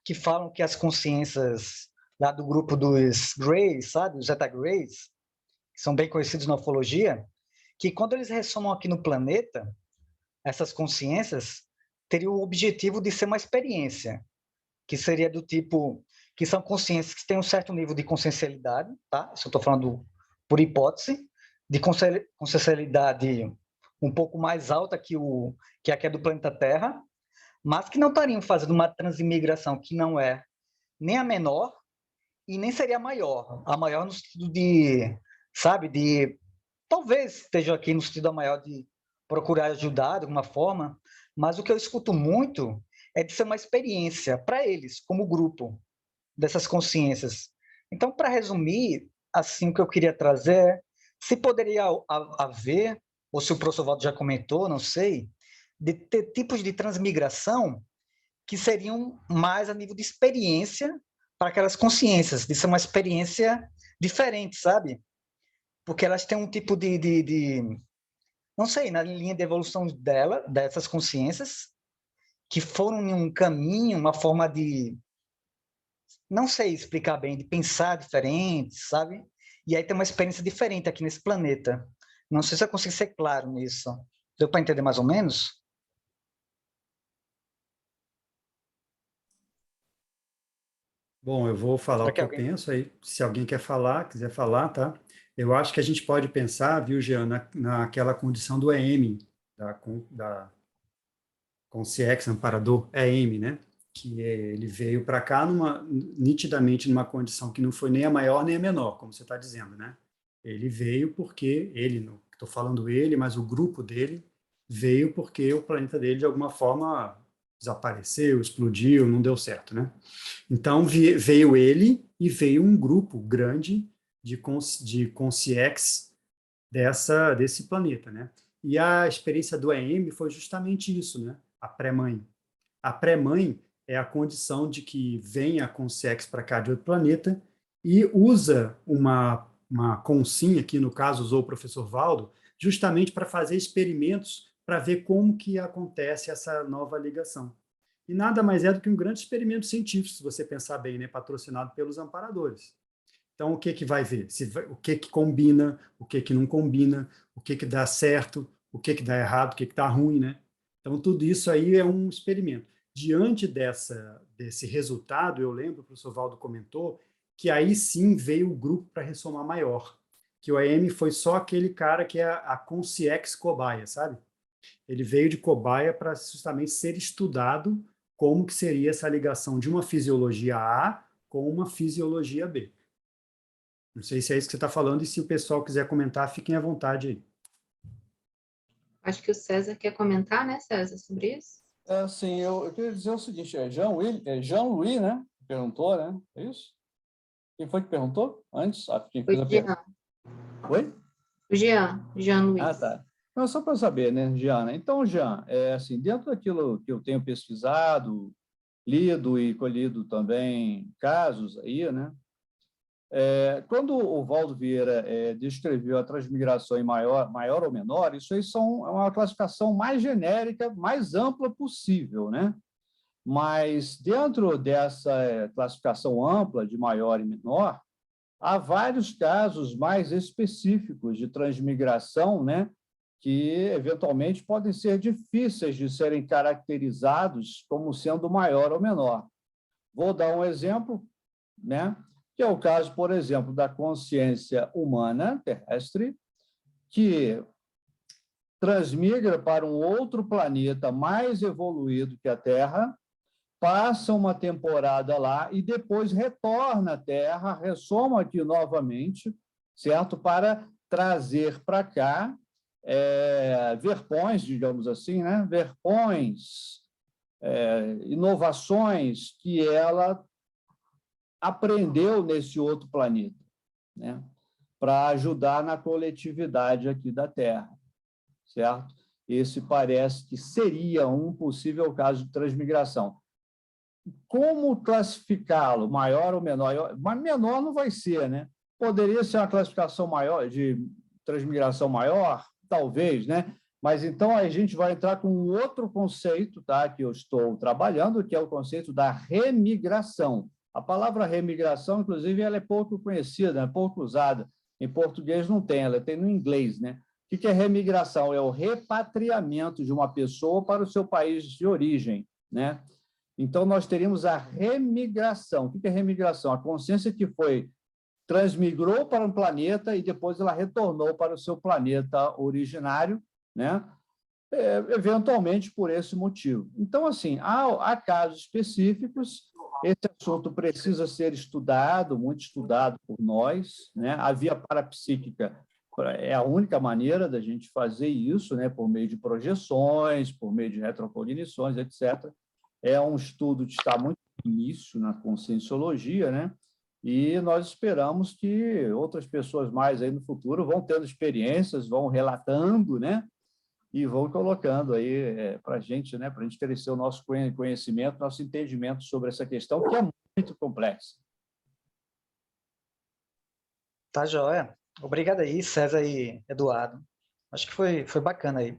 que falam que as consciências lá do grupo dos Greys, sabe, os Zeta Greys, que são bem conhecidos na ufologia, que quando eles ressonam aqui no planeta, essas consciências teriam o objetivo de ser uma experiência, que seria do tipo, que são consciências que têm um certo nível de consciencialidade, tá? Isso eu estou falando por hipótese, de consciencialidade um pouco mais alta que a que é do planeta Terra, mas que não estariam fazendo uma transmigração que não é nem a menor e nem seria a maior no sentido de, sabe, talvez esteja aqui no sentido da maior de procurar ajudar de alguma forma, Mas o que eu escuto muito é de ser uma experiência para eles, como grupo, dessas consciências. Então, para resumir, assim, o que eu queria trazer é se poderia haver, ou se o professor Waldo já comentou, não sei, de ter tipos de transmigração que seriam mais a nível de experiência para aquelas consciências, de ser uma experiência diferente, sabe? Porque elas têm um tipo não sei, na linha de evolução dessas consciências, que foram em um caminho, uma forma de, não sei explicar bem, de pensar diferente, sabe? E aí tem uma experiência diferente aqui nesse planeta. Não sei se eu consigo ser claro nisso. Deu para entender mais ou menos? Bom, eu vou falar Será o que que eu alguém... penso aí. Se alguém quer falar, quiser falar, tá? Eu acho que a gente pode pensar, viu, Jean, naquela condição do EM, da Consciex Amparador EM, né? Ele veio para cá nitidamente numa condição que não foi nem a maior nem a menor, como você está dizendo, né? Ele veio porque estou falando ele, mas o grupo dele veio porque o planeta dele de alguma forma desapareceu, explodiu, não deu certo, né? Então veio ele e veio um grupo grande de consciex desse planeta, né? E a experiência do EM foi justamente isso, né? A pré-mãe. A pré-mãe é a condição de que vem a consciex para cá de outro planeta e usa uma consim, aqui no caso usou o professor Valdo, justamente para fazer experimentos para ver como que acontece essa nova ligação. E nada mais é do que um grande experimento científico, se você pensar bem, né? Patrocinado pelos amparadores. Então, o que que vai ver? O que que combina, o que que não combina, o que que dá certo, o que que dá errado, o que que está ruim, né? Então, tudo isso aí é um experimento. Diante desse resultado, eu lembro, o professor Valdo comentou, que aí sim veio o grupo para ressomar maior, que o AM foi só aquele cara que é a consciex cobaia, sabe? Ele veio de cobaia para justamente ser estudado como que seria essa ligação de uma fisiologia A com uma fisiologia B. Não sei se é isso que você está falando, e se o pessoal quiser comentar, fiquem à vontade aí. Acho que o César quer comentar, né, César, sobre isso? Assim, eu queria dizer o seguinte, Jean-Louis, né? Perguntou, né? É isso? Quem foi que perguntou antes? Quem O fez a Jean, pergunta? Oi? o Jean Ah, Luiz. tá. Não, só para saber, né, Giana? Então, Jean, assim, dentro daquilo que eu tenho pesquisado, lido e colhido também casos aí, né? Quando o Valdo Vieira descreveu a transmigração em maior ou menor, isso aí é uma classificação mais genérica, mais ampla possível, né? Mas dentro dessa classificação ampla de maior e menor, há vários casos mais específicos de transmigração, né? Que eventualmente podem ser difíceis de serem caracterizados como sendo maior ou menor. Vou dar um exemplo, né? Que é o caso, por exemplo, da consciência humana terrestre, que transmigra para um outro planeta mais evoluído que a Terra, passa uma temporada lá e depois retorna à Terra, ressoma aqui novamente, certo? Para trazer para cá verpões, digamos assim, né? Verpões, inovações que ela aprendeu nesse outro planeta, né? Para ajudar na coletividade aqui da Terra, certo? Esse parece que seria um possível caso de transmigração. Como classificá-lo, maior ou menor? Mas menor não vai ser, né? Poderia ser uma classificação maior, de transmigração maior, talvez, né? Mas então a gente vai entrar com um outro conceito, tá? Que eu estou trabalhando, que é o conceito da remigração. A palavra remigração, inclusive, ela é pouco conhecida, é pouco usada. Em português não tem, ela tem no inglês, né? O que é remigração? É o repatriamento de uma pessoa para o seu país de origem, né? Então, nós teríamos a remigração. O que é remigração? A consciência que transmigrou para um planeta e depois ela retornou para o seu planeta originário, né? Eventualmente por esse motivo. Então, assim, há casos específicos, esse assunto precisa ser estudado, muito estudado por nós, né? A via parapsíquica é a única maneira da gente fazer isso, né, por meio de projeções, por meio de retrocognições, etc. É um estudo que está muito no início na conscienciologia, né? E nós esperamos que outras pessoas mais aí no futuro vão tendo experiências, vão relatando, né? E vão colocando aí para a gente, né? Para a gente crescer o nosso conhecimento, nosso entendimento sobre essa questão, que é muito complexa. Tá joia. Obrigado aí, César e Eduardo. Acho que foi bacana aí.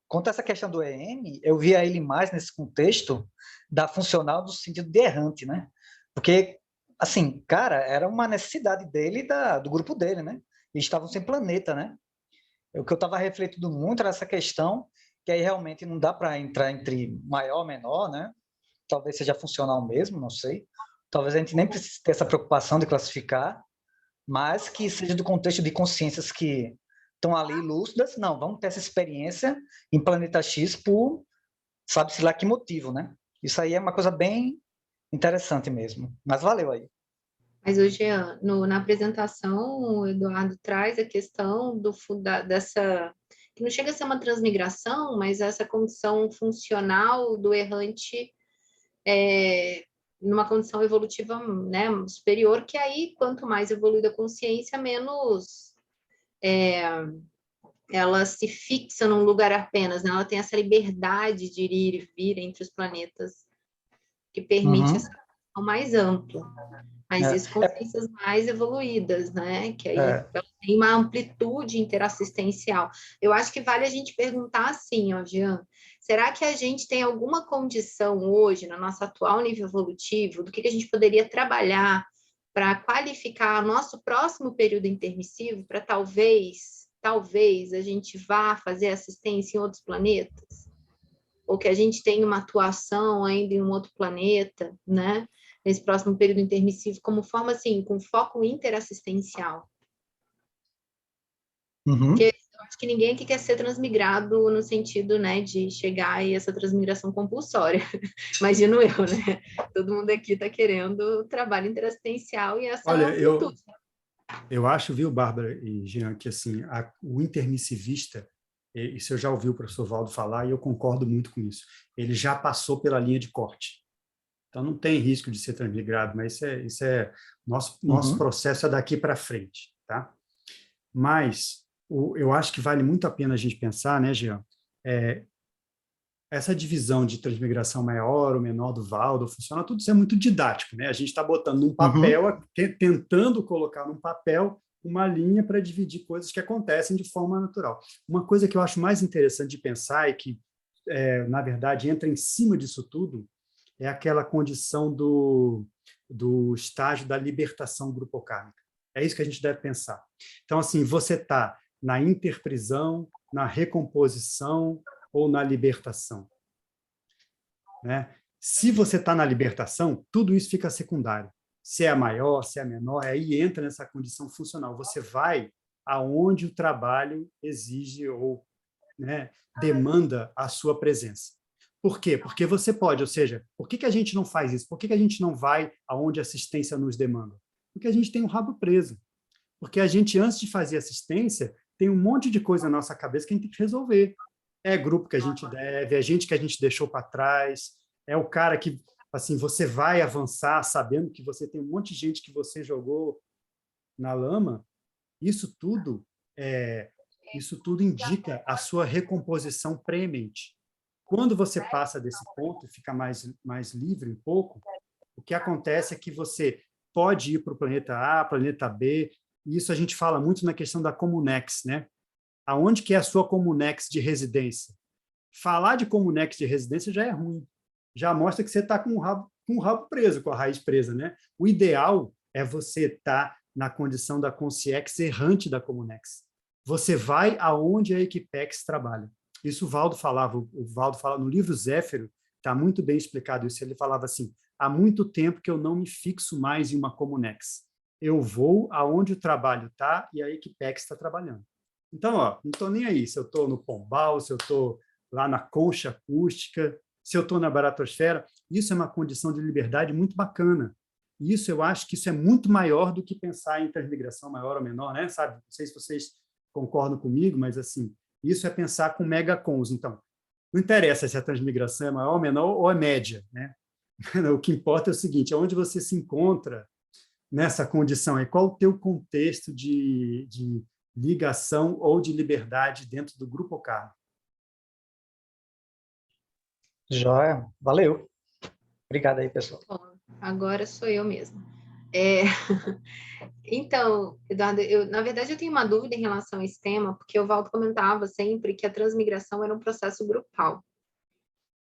Quanto a essa questão do EM, eu via ele mais nesse contexto da funcional do sentido de errante, né? Porque, assim, cara, era uma necessidade dele e do grupo dele, né? Eles estavam sem planeta, né? O que eu estava refletindo muito era essa questão, que aí realmente não dá para entrar entre maior e menor, né? Talvez seja funcional mesmo, não sei. Talvez a gente nem precise ter essa preocupação de classificar, mas que seja do contexto de consciências que estão ali lúcidas. Não, vamos ter essa experiência em planeta X por sabe-se lá que motivo, né? Isso aí é uma coisa bem interessante mesmo. Mas valeu aí. Mas hoje, na apresentação, o Eduardo traz a questão dessa, que não chega a ser uma transmigração, mas essa condição funcional do errante numa condição evolutiva, né, superior, que aí, quanto mais evoluída a consciência, menos ela se fixa num lugar apenas, né? Ela tem essa liberdade de ir e vir entre os planetas, que permite essa condição mais ampla. Mas isso com consciências mais evoluídas, né? Que aí tem uma amplitude interassistencial. Eu acho que vale a gente perguntar assim, ó, Jean, será que a gente tem alguma condição hoje, no nosso atual nível evolutivo, do que a gente poderia trabalhar para qualificar nosso próximo período intermissivo para talvez a gente vá fazer assistência em outros planetas? Ou que a gente tenha uma atuação ainda em um outro planeta, né? Nesse próximo período intermissivo, como forma, assim, com foco interassistencial. Porque eu acho que ninguém aqui quer ser transmigrado no sentido, né, de chegar a essa transmigração compulsória. Imagino eu, né? Todo mundo aqui está querendo trabalho interassistencial e essa amplitude. Eu acho, viu, Bárbara e Jean, que assim, o intermissivista, isso eu já ouvi o professor Valdo falar e eu concordo muito com isso, ele já passou pela linha de corte. Então, não tem risco de ser transmigrado, mas isso é nosso processo é daqui para frente. Tá? Mas eu acho que vale muito a pena a gente pensar, né, Jean, essa divisão de transmigração maior ou menor do Valdo, funciona tudo isso é muito didático. Né? A gente está botando num papel, tentando colocar num papel uma linha para dividir coisas que acontecem de forma natural. Uma coisa que eu acho mais interessante de pensar e que, na verdade, entra em cima disso tudo, é aquela condição do estágio da libertação grupocármica. É isso que a gente deve pensar. Então, assim, você está na interprisão, na recomposição ou na libertação. Né? Se você está na libertação, tudo isso fica secundário. Se é maior, se é menor, aí entra nessa condição funcional. Você vai aonde o trabalho exige ou, né, demanda a sua presença. Por quê? Porque você pode, ou seja, por que a gente não faz isso? Por que a gente não vai aonde a assistência nos demanda? Porque a gente tem o rabo preso. Porque a gente, antes de fazer assistência, tem um monte de coisa na nossa cabeça que a gente tem que resolver. É grupo que a gente deve, é gente que a gente deixou para trás, é o cara que, assim, você vai avançar sabendo que você tem um monte de gente que você jogou na lama. Isso tudo indica a sua recomposição premente. Quando você passa desse ponto e fica mais livre um pouco, o que acontece é que você pode ir para o planeta A, planeta B, e isso a gente fala muito na questão da Comunex, né? Aonde que é a sua Comunex de residência? Falar de Comunex de residência já é ruim, já mostra que você está com o rabo preso, com a raiz presa, né? O ideal é você estar na condição da consciex errante da Comunex. Você vai aonde a Equipex trabalha. Isso o Valdo falava no livro Zéfiro, está muito bem explicado isso. Ele falava assim: há muito tempo que eu não me fixo mais em uma Comunex. Eu vou aonde o trabalho está e a Equipex está trabalhando. Então, não estou nem aí se eu estou no Pombal, se eu estou lá na Concha Acústica, se eu estou na Baratosfera. Isso é uma condição de liberdade muito bacana. E isso, eu acho que isso é muito maior do que pensar em transmigração maior ou menor, né? Sabe? Não sei se vocês concordam comigo, mas assim, isso é pensar com megacons. Então, não interessa se a transmigração é maior, menor ou é média, né? O que importa é o seguinte, é onde você se encontra nessa condição, e qual o teu contexto de ligação ou de liberdade dentro do grupo K. Joia, valeu. Obrigado aí, pessoal. Bom, agora sou eu mesma. Então, Eduardo, na verdade, eu tenho uma dúvida em relação a esse tema, porque o Valdo comentava sempre que a transmigração era um processo grupal.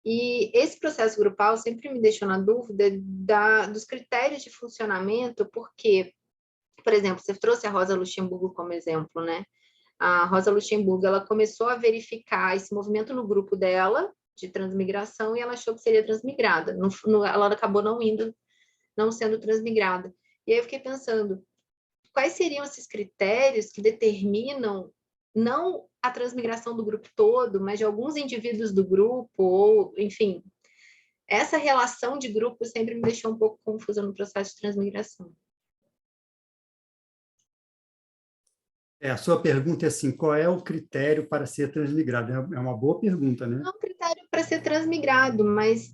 E esse processo grupal sempre me deixou na dúvida dos critérios de funcionamento, porque, por exemplo, você trouxe a Rosa Luxemburgo como exemplo, né? A Rosa Luxemburgo, ela começou a verificar esse movimento no grupo dela, de transmigração, e ela achou que seria transmigrada. Ela acabou não sendo transmigrada. E aí eu fiquei pensando, quais seriam esses critérios que determinam não a transmigração do grupo todo, mas de alguns indivíduos do grupo, ou, enfim, essa relação de grupo sempre me deixou um pouco confusa no processo de transmigração. A sua pergunta é assim, qual é o critério para ser transmigrado? É uma boa pergunta, né? Não é um critério para ser transmigrado, mas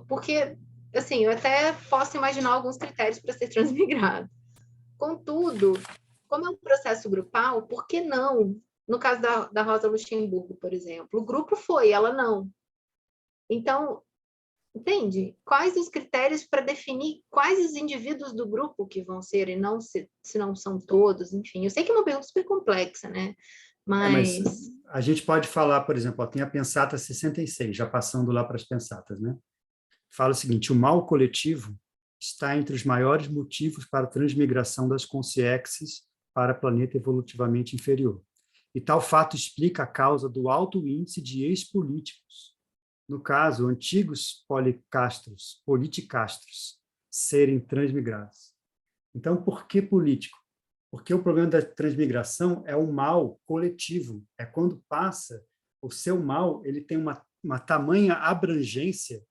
porque, assim, eu até posso imaginar alguns critérios para ser transmigrado. Contudo, como é um processo grupal, por que não? No caso da Rosa Luxemburgo, por exemplo, o grupo foi, ela não. Então, entende? Quais os critérios para definir quais os indivíduos do grupo que vão ser, e não se não são todos, enfim. Eu sei que é uma pergunta super complexa, né? Mas Mas a gente pode falar, por exemplo, tem a Pensata 66, já passando lá para as pensatas, né? Fala o seguinte, o mal coletivo está entre os maiores motivos para a transmigração das consciências para planeta evolutivamente inferior. E tal fato explica a causa do alto índice de ex-políticos, no caso, antigos politicastros, serem transmigrados. Então, por que político? Porque o problema da transmigração é um mal coletivo, é quando passa, o seu mal ele tem uma tamanha abrangência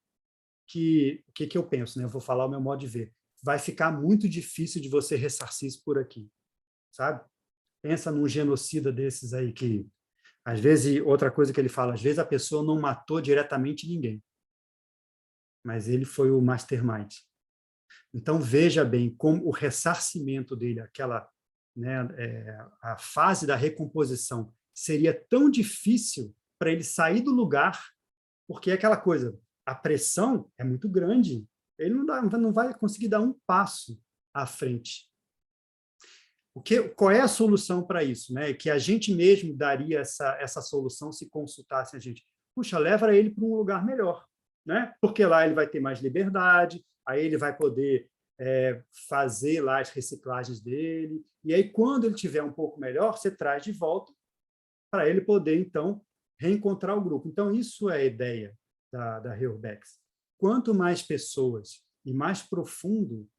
que, o que eu penso, né? Eu vou falar o meu modo de ver, vai ficar muito difícil de você ressarcir isso por aqui, sabe? Pensa num genocida desses aí que, às vezes, outra coisa que ele fala, às vezes a pessoa não matou diretamente ninguém, mas ele foi o mastermind. Então, veja bem como o ressarcimento dele, aquela, né, a fase da recomposição, seria tão difícil para ele sair do lugar, porque é aquela coisa, a pressão é muito grande, ele não vai conseguir dar um passo à frente. Qual é a solução para isso? Né? Que a gente mesmo daria essa solução se consultasse a gente. Puxa, leva ele para um lugar melhor, né? Porque lá ele vai ter mais liberdade, aí ele vai poder fazer lá as reciclagens dele, e aí quando ele tiver um pouco melhor, você traz de volta para ele poder, então, reencontrar o grupo. Então, isso é a ideia da Reurbex. Quanto mais pessoas e mais profundo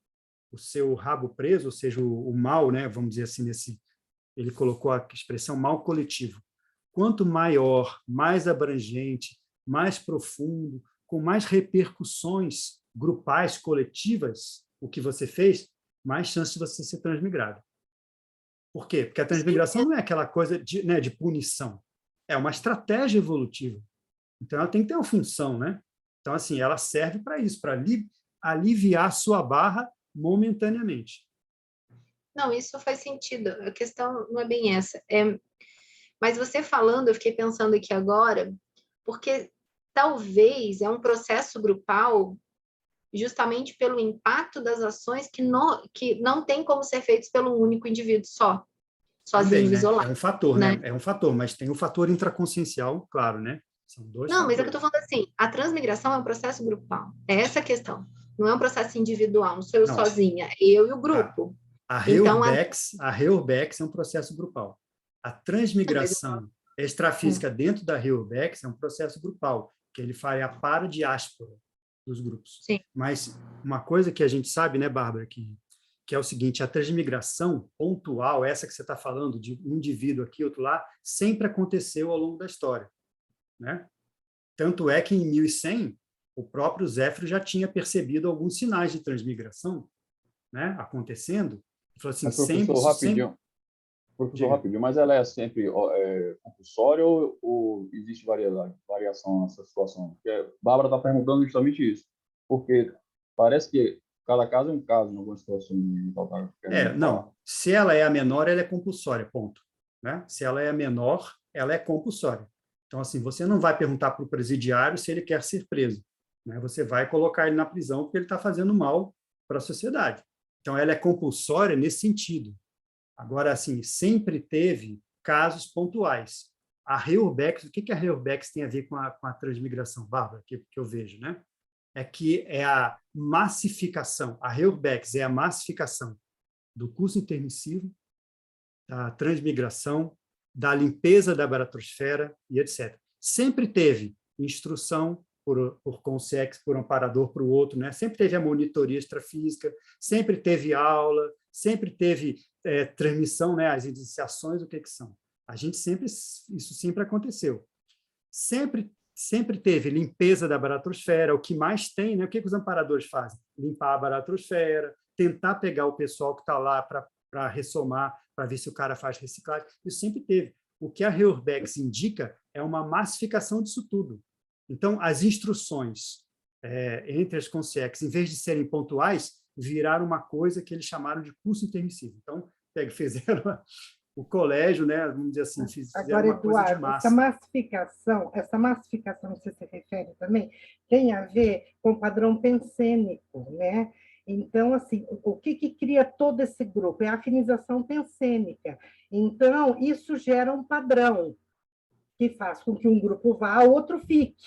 o seu rabo preso, ou seja, o mal, né, vamos dizer assim, ele colocou a expressão mal coletivo. Quanto maior, mais abrangente, mais profundo, com mais repercussões grupais, coletivas, o que você fez, mais chance de você ser transmigrado. Por quê? Porque a transmigração não é aquela coisa de punição, é uma estratégia evolutiva. Então, ela tem que ter uma função, né? Então, assim, ela serve para isso, para aliviar a sua barra momentaneamente. não, isso faz sentido. A questão não é bem essa. Mas você falando, eu fiquei pensando aqui agora, porque talvez é um processo grupal justamente pelo impacto das ações que não tem como ser feitos pelo único indivíduo sozinho, também, né? isolado. É um fator, né? É um fator, mas tem o fator intraconsciencial, claro, né? São dois Não, fatores. mas é que eu estou falando assim, a transmigração é um processo grupal. É essa a questão. Não é um processo individual, não sou eu sozinha, eu e o grupo. A Então, Reurbex é um processo grupal. A transmigração extrafísica dentro da Reurbex é um processo grupal, que ele faz a paradiáspora dos grupos. Sim. Mas uma coisa que a gente sabe, né, Bárbara, que é o seguinte, a transmigração pontual, essa que você está falando, de um indivíduo aqui, outro lá, sempre aconteceu ao longo da história. Né? Tanto é que em 1100, o próprio Zéfiro já tinha percebido alguns sinais de transmigração, né, acontecendo. Ele falou assim, professor, rapidinho. Professor, rapidinho, mas ela é sempre compulsória ou existe variação nessa situação? Porque a Bárbara está perguntando justamente isso, porque parece que cada caso é um caso em algumas situações. Não, se ela é a menor, ela é compulsória, ponto. Né? Se ela é a menor, ela é compulsória. Então, assim, você não vai perguntar para o presidiário se ele quer ser preso. Né? Você vai colocar ele na prisão porque ele está fazendo mal para a sociedade. Então, ela é compulsória nesse sentido. Agora, assim, sempre teve casos pontuais. A Reurbex, o que a Reurbex tem a ver com a transmigração, Bárbara, que eu vejo, né? É que é a massificação, a Reurbex é a massificação do curso intermissivo, da transmigração, da limpeza da baratrosfera e etc. Sempre teve instrução por consex, por amparador para o outro, né? Sempre teve a monitoria extrafísica, sempre teve aula, sempre teve transmissão, né? As iniciações, o que são? Isso sempre aconteceu. Sempre teve limpeza da baratrosfera, o que mais tem, né? O que os amparadores fazem? Limpar a baratrosfera, tentar pegar o pessoal que está lá para ressomar, para ver se o cara faz reciclagem. Isso sempre teve. O que a Reurbex indica é uma massificação disso tudo. Então, as instruções entre as consciex, em vez de serem pontuais, viraram uma coisa que eles chamaram de curso intermissivo. Então, fizeram o colégio, né, vamos dizer assim, fizeram agora, uma coisa de Eduardo, massa. essa massificação que você se refere também, tem a ver com o padrão pensênico, né? Então, assim, o que cria todo esse grupo? É a afinização pensênica. Então, isso gera um padrão que faz com que um grupo vá, outro fique.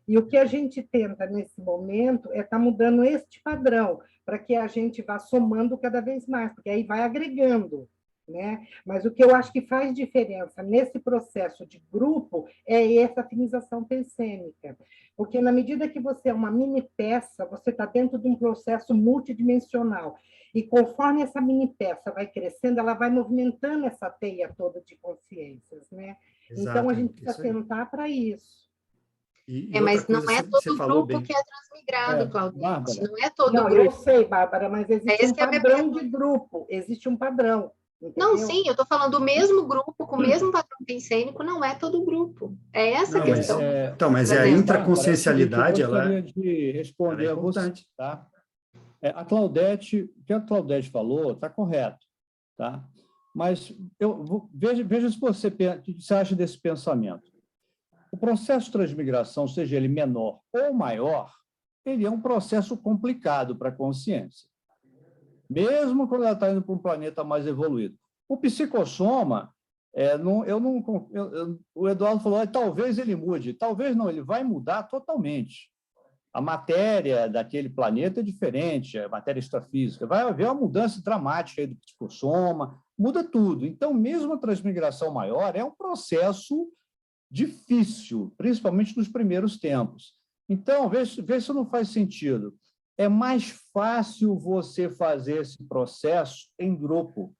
E o que a gente tenta, nesse momento, é estar mudando este padrão, para que a gente vá somando cada vez mais, porque aí vai agregando. Né? Mas o que eu acho que faz diferença nesse processo de grupo é essa afinização pensênica. Porque, na medida que você é uma mini peça, você está dentro de um processo multidimensional. E conforme essa mini peça vai crescendo, ela vai movimentando essa teia toda de consciências. Né? Então, a gente precisa tentar para isso. Mas não é todo grupo que é transmigrado, Claudete. Não é todo grupo. Eu sei, Bárbara, mas existe um padrão de grupo. Existe um padrão. Entendeu? Não, sim, eu estou falando do mesmo grupo, com o mesmo padrão pensênico, não é todo grupo. É essa a questão. Mas a intraconsciencialidade, eu gostaria de responder a você. Tá? O que a Claudete falou está correto. Tá? Mas veja se você acha desse pensamento. O processo de transmigração, seja ele menor ou maior, ele é um processo complicado para a consciência. Mesmo quando ela está indo para um planeta mais evoluído. O psicossoma, o Eduardo falou, talvez ele mude. Talvez não, ele vai mudar totalmente. A matéria daquele planeta é diferente, a matéria extrafísica. Vai haver uma mudança dramática aí do psicossoma, muda tudo. Então, mesmo a transmigração maior é um processo difícil, principalmente nos primeiros tempos. Então, vê se não faz sentido. É mais fácil você fazer esse processo em grupo,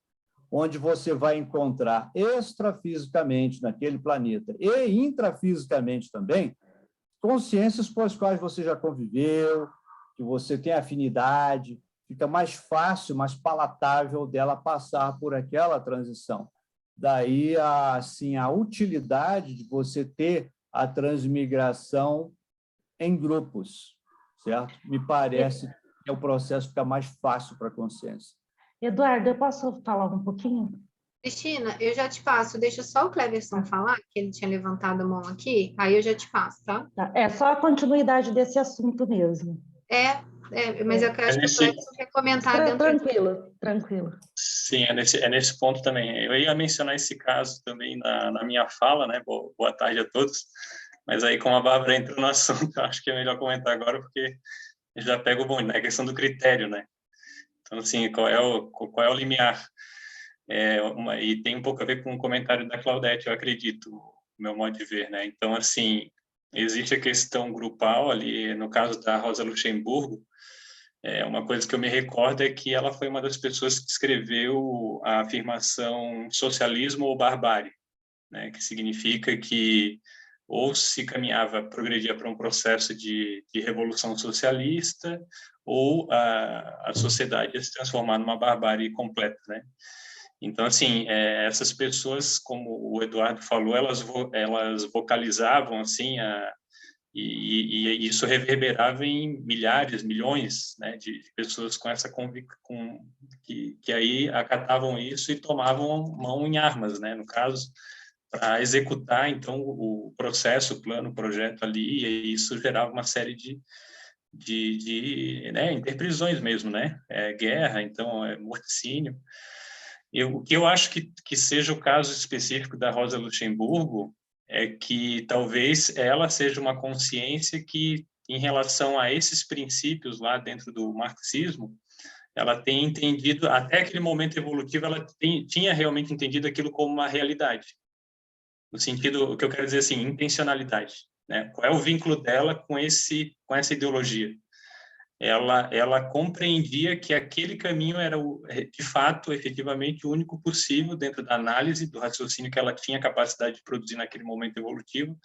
onde você vai encontrar extrafisicamente naquele planeta e intrafisicamente também consciências com as quais você já conviveu, que você tem afinidade, fica mais fácil, mais palatável dela passar por aquela transição. Daí, assim, a utilidade de você ter a transmigração em grupos, certo? Me parece que o processo fica mais fácil para a consciência. Eduardo, eu posso falar um pouquinho? Cristina, eu já te passo. Deixa só o Cleverson falar, que ele tinha levantado a mão aqui, aí eu já te passo, tá? É só a continuidade desse assunto mesmo. Mas eu acho que o Cleverson quer comentar Tranquilo. Sim, é nesse ponto também. Eu ia mencionar esse caso também na minha fala, né? Boa tarde a todos. Mas aí, como a Bárbara entrou no assunto, eu acho que é melhor comentar agora, porque já pega o bonde, né? A questão do critério, né? Então, assim, qual é o limiar? E tem um pouco a ver com o comentário da Claudete, eu acredito, no meu modo de ver, né? Então, assim, existe a questão grupal ali, no caso da Rosa Luxemburgo, uma coisa que eu me recordo é que ela foi uma das pessoas que escreveu a afirmação socialismo ou barbárie, né? Que significa que ou se progredia para um processo de revolução socialista, ou a sociedade ia se transformar numa barbárie completa, né? Então, assim, essas pessoas, como o Eduardo falou, elas vocalizavam, assim, e isso reverberava em milhares, milhões, né, de pessoas com essa convicção, que aí acatavam isso e tomavam mão em armas, né, no caso, para executar, então, o processo, o plano, o projeto ali, e isso gerava uma série de né, interprisões mesmo, né, guerra, então, morticínio. O que eu acho que seja o caso específico da Rosa Luxemburgo é que talvez ela seja uma consciência que, em relação a esses princípios lá dentro do marxismo, ela tem entendido, até aquele momento evolutivo, ela tinha realmente entendido aquilo como uma realidade. No sentido, o que eu quero dizer assim, intencionalidade, né? Qual é o vínculo dela com essa ideologia? Ela compreendia que aquele caminho era, de fato, efetivamente, o único possível dentro da análise, do raciocínio que ela tinha capacidade de produzir naquele momento evolutivo,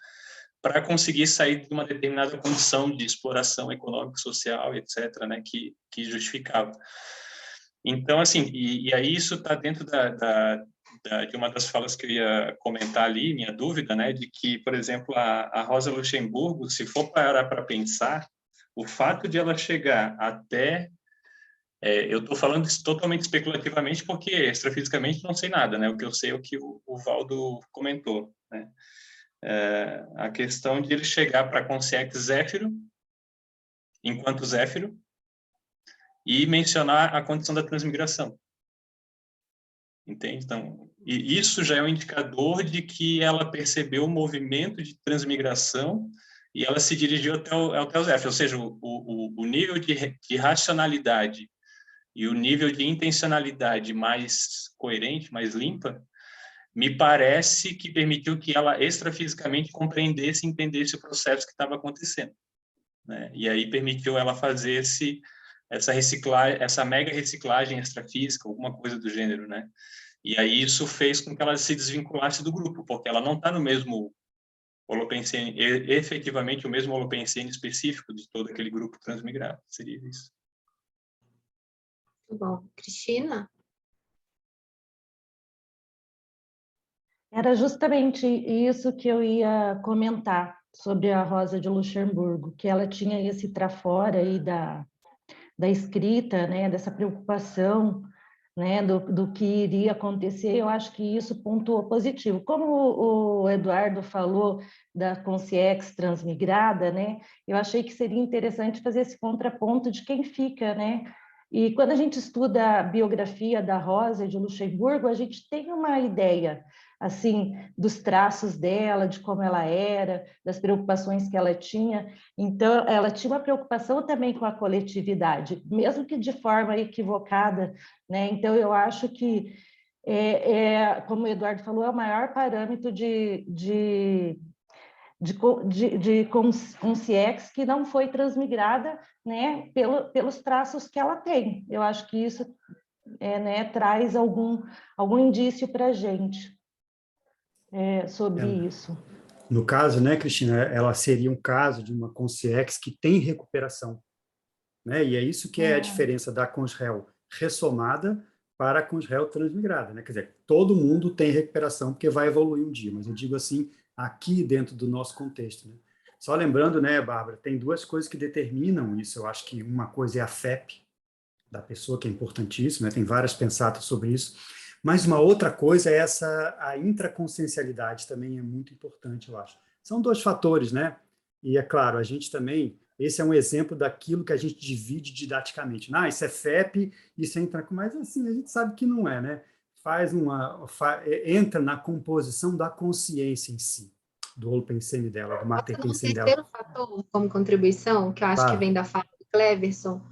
para conseguir sair de uma determinada condição de exploração econômica, social, etc., né, que justificava. Então, assim, e aí isso está dentro de uma das falas que eu ia comentar ali, minha dúvida, né, de que, por exemplo, a Rosa Luxemburgo, se for parar para pensar, o fato de ela chegar até... eu estou falando isso totalmente especulativamente, porque extrafisicamente não sei nada, né? O que eu sei é o que o Valdo comentou, né? A questão de ele chegar para a Consciex Zéfiro, enquanto Zéfiro, e mencionar a condição da transmigração. Entende? Então, e isso já é um indicador de que ela percebeu o movimento de transmigração e ela se dirigiu até o Zéfiro, ou seja, o nível de racionalidade e o nível de intencionalidade mais coerente, mais limpa, me parece que permitiu que ela extrafisicamente compreendesse e entendesse o processo que estava acontecendo, né? E aí permitiu ela fazer essa reciclagem, essa mega reciclagem extrafísica, alguma coisa do gênero, né? E aí isso fez com que ela se desvinculasse do grupo, porque ela não está no mesmo Holopensene, efetivamente o mesmo Holopensene específico de todo aquele grupo transmigrado, seria isso. Muito bom. Cristina? Era justamente isso que eu ia comentar sobre a Rosa de Luxemburgo, que ela tinha esse trafora aí da escrita, né, dessa preocupação, né, do que iria acontecer. Eu acho que isso pontuou positivo. Como o Eduardo falou da Consciex transmigrada, né, eu achei que seria interessante fazer esse contraponto de quem fica, né? E quando a gente estuda a biografia da Rosa de Luxemburgo, a gente tem uma ideia, assim, dos traços dela, de como ela era, das preocupações que ela tinha. Então, ela tinha uma preocupação também com a coletividade, mesmo que de forma equivocada, né? Então, eu acho que, como o Eduardo falou, é o maior parâmetro de consciex que não foi transmigrada, né, pelos traços que ela tem. Eu acho que isso né, traz algum indício para a gente sobre isso. No caso, né, Cristina, ela seria um caso de uma consciex que tem recuperação, né? E é isso que é a diferença da consréu ressomada para a consréu transmigrada, né? Quer dizer, todo mundo tem recuperação porque vai evoluir um dia, mas eu digo assim, aqui dentro do nosso contexto, né? Só lembrando, né, Bárbara, tem duas coisas que determinam isso. Eu acho que uma coisa é a FEP da pessoa, que é importantíssima, né? Tem várias pensatas sobre isso. Mas uma outra coisa é a intraconsciencialidade, também é muito importante, eu acho. São dois fatores, né? E é claro, a gente também, esse é um exemplo daquilo que a gente divide didaticamente. Isso é FEP, isso é mas assim, a gente sabe que não é, né? Entra na composição da consciência em si, do Holopensene dela, do Materpensene dela. Terceiro fator, como contribuição, que eu acho que vem da fala do Cleverson,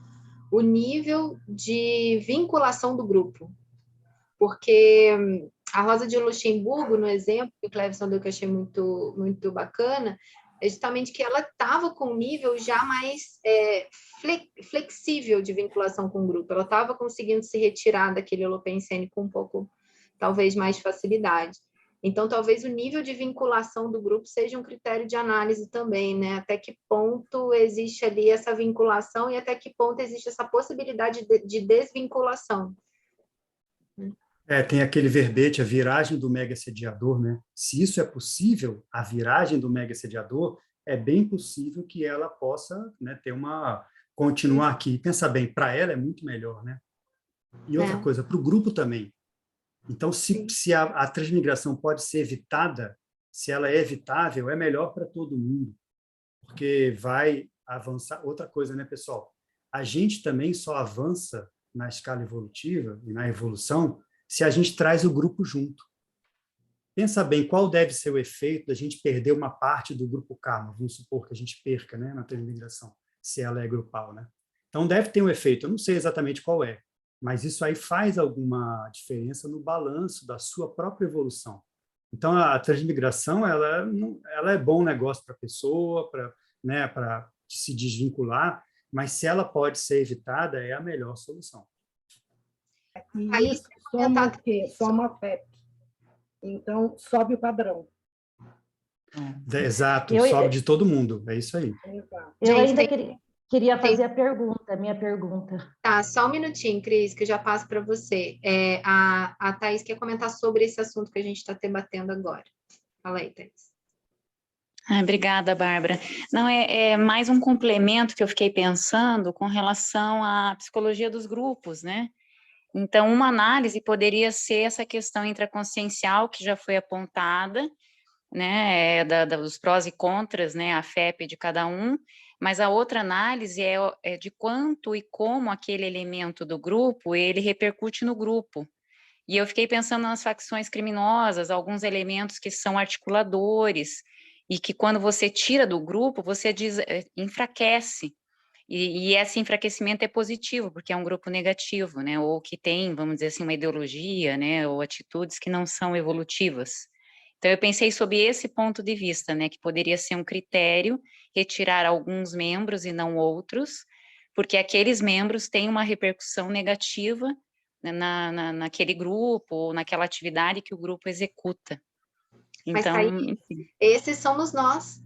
o nível de vinculação do grupo. Porque a Rosa de Luxemburgo, no exemplo que o Cleverson deu, que eu achei muito, muito bacana, é justamente que ela estava com um nível já mais flexível de vinculação com o grupo. Ela estava conseguindo se retirar daquele Holopensene com um pouco, talvez, mais facilidade. Então, talvez o nível de vinculação do grupo seja um critério de análise também, né? Até que ponto existe ali essa vinculação e até que ponto existe essa possibilidade de desvinculação. Tem aquele verbete, a viragem do mega-sediador, né? Se isso é possível, a viragem do mega-sediador, é bem possível que ela possa, né, continuar aqui. Pensa bem, para ela é muito melhor, né? E outra coisa, para o grupo também. Então, se a transmigração pode ser evitada, se ela é evitável, é melhor para todo mundo, porque vai avançar. Outra coisa, né, pessoal? A gente também só avança na escala evolutiva e na evolução se a gente traz o grupo junto. Pensa bem, qual deve ser o efeito da gente perder uma parte do grupo karma? Vamos supor que a gente perca, né, na transmigração, se ela é grupal, né? Então, deve ter um efeito, eu não sei exatamente qual é, mas isso aí faz alguma diferença no balanço da sua própria evolução. Então, a transmigração, ela é bom negócio para a pessoa, né, para se desvincular, mas se ela pode ser evitada, é a melhor solução. E isso soma o quê? Soma a FEP. Então, sobe o padrão. Exato, sobe de todo mundo, é isso aí. Eu ainda queria fazer minha pergunta. Tá, só um minutinho, Cris, que eu já passo para você. A Thaís quer comentar sobre esse assunto que a gente está debatendo agora. Fala aí, Thaís. Obrigada, Bárbara. Não, é mais um complemento que eu fiquei pensando com relação à psicologia dos grupos, né? Então, uma análise poderia ser essa questão intraconsciencial que já foi apontada, né, dos prós e contras, né, a FEP de cada um, mas a outra análise é de quanto e como aquele elemento do grupo, ele repercute no grupo. E eu fiquei pensando nas facções criminosas, alguns elementos que são articuladores, e que quando você tira do grupo, você enfraquece. E esse enfraquecimento é positivo, porque é um grupo negativo, né? Ou que tem, vamos dizer assim, uma ideologia, né? Ou atitudes que não são evolutivas. Então, eu pensei sob esse ponto de vista, né? Que poderia ser um critério retirar alguns membros e não outros, porque aqueles membros têm uma repercussão negativa, né, naquele grupo, ou naquela atividade que o grupo executa. Então, mas aí, esses somos nós.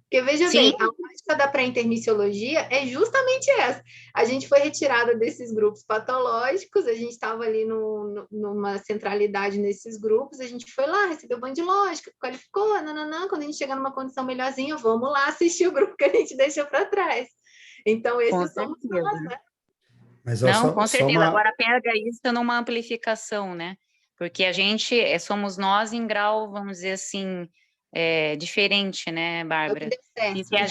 Porque, veja bem, a lógica da pré-intermissiologia é justamente essa. A gente foi retirada desses grupos patológicos, a gente estava ali numa centralidade nesses grupos, a gente foi lá, recebeu banho de lógica, qualificou, nananã, quando a gente chega numa condição melhorzinha, vamos lá assistir o grupo que a gente deixou para trás. Então, esses somos nós, né? Mas, com certeza. Agora, pega isso numa amplificação, né? Porque a gente somos nós em grau, vamos dizer assim, diferente, né, Bárbara? E que a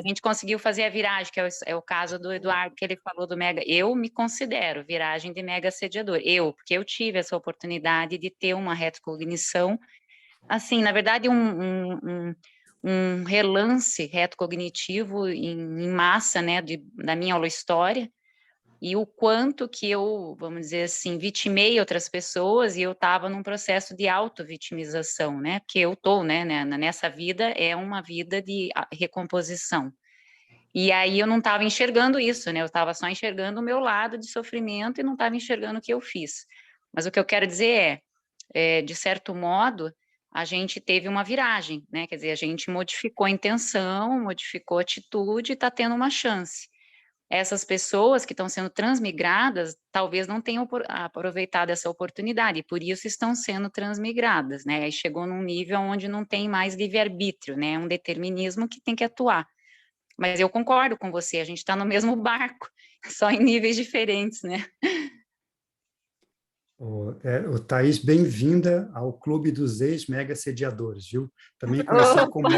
gente conseguiu fazer a viragem, que é o caso do Eduardo, que ele falou do mega. Eu me considero viragem de mega assediador. Porque eu tive essa oportunidade de ter uma retrocognição, assim, na verdade, um relance retrocognitivo em massa, né, da minha holohistória, e o quanto que eu, vamos dizer assim, vitimei outras pessoas, e eu estava num processo de auto-vitimização, né, porque eu estou, né, nessa vida, é uma vida de recomposição. E aí eu não estava enxergando isso, né, eu estava só enxergando o meu lado de sofrimento e não estava enxergando o que eu fiz. Mas o que eu quero dizer de certo modo, a gente teve uma viragem, né, quer dizer, a gente modificou a intenção, modificou a atitude e está tendo uma chance. Essas pessoas que estão sendo transmigradas, talvez não tenham aproveitado essa oportunidade, e por isso estão sendo transmigradas, né? Aí chegou num nível onde não tem mais livre-arbítrio, né? É um determinismo que tem que atuar. Mas eu concordo com você, a gente está no mesmo barco, só em níveis diferentes, né? Thaís, bem-vinda ao Clube dos Ex-Mega-Sediadores, viu? Também conhecido como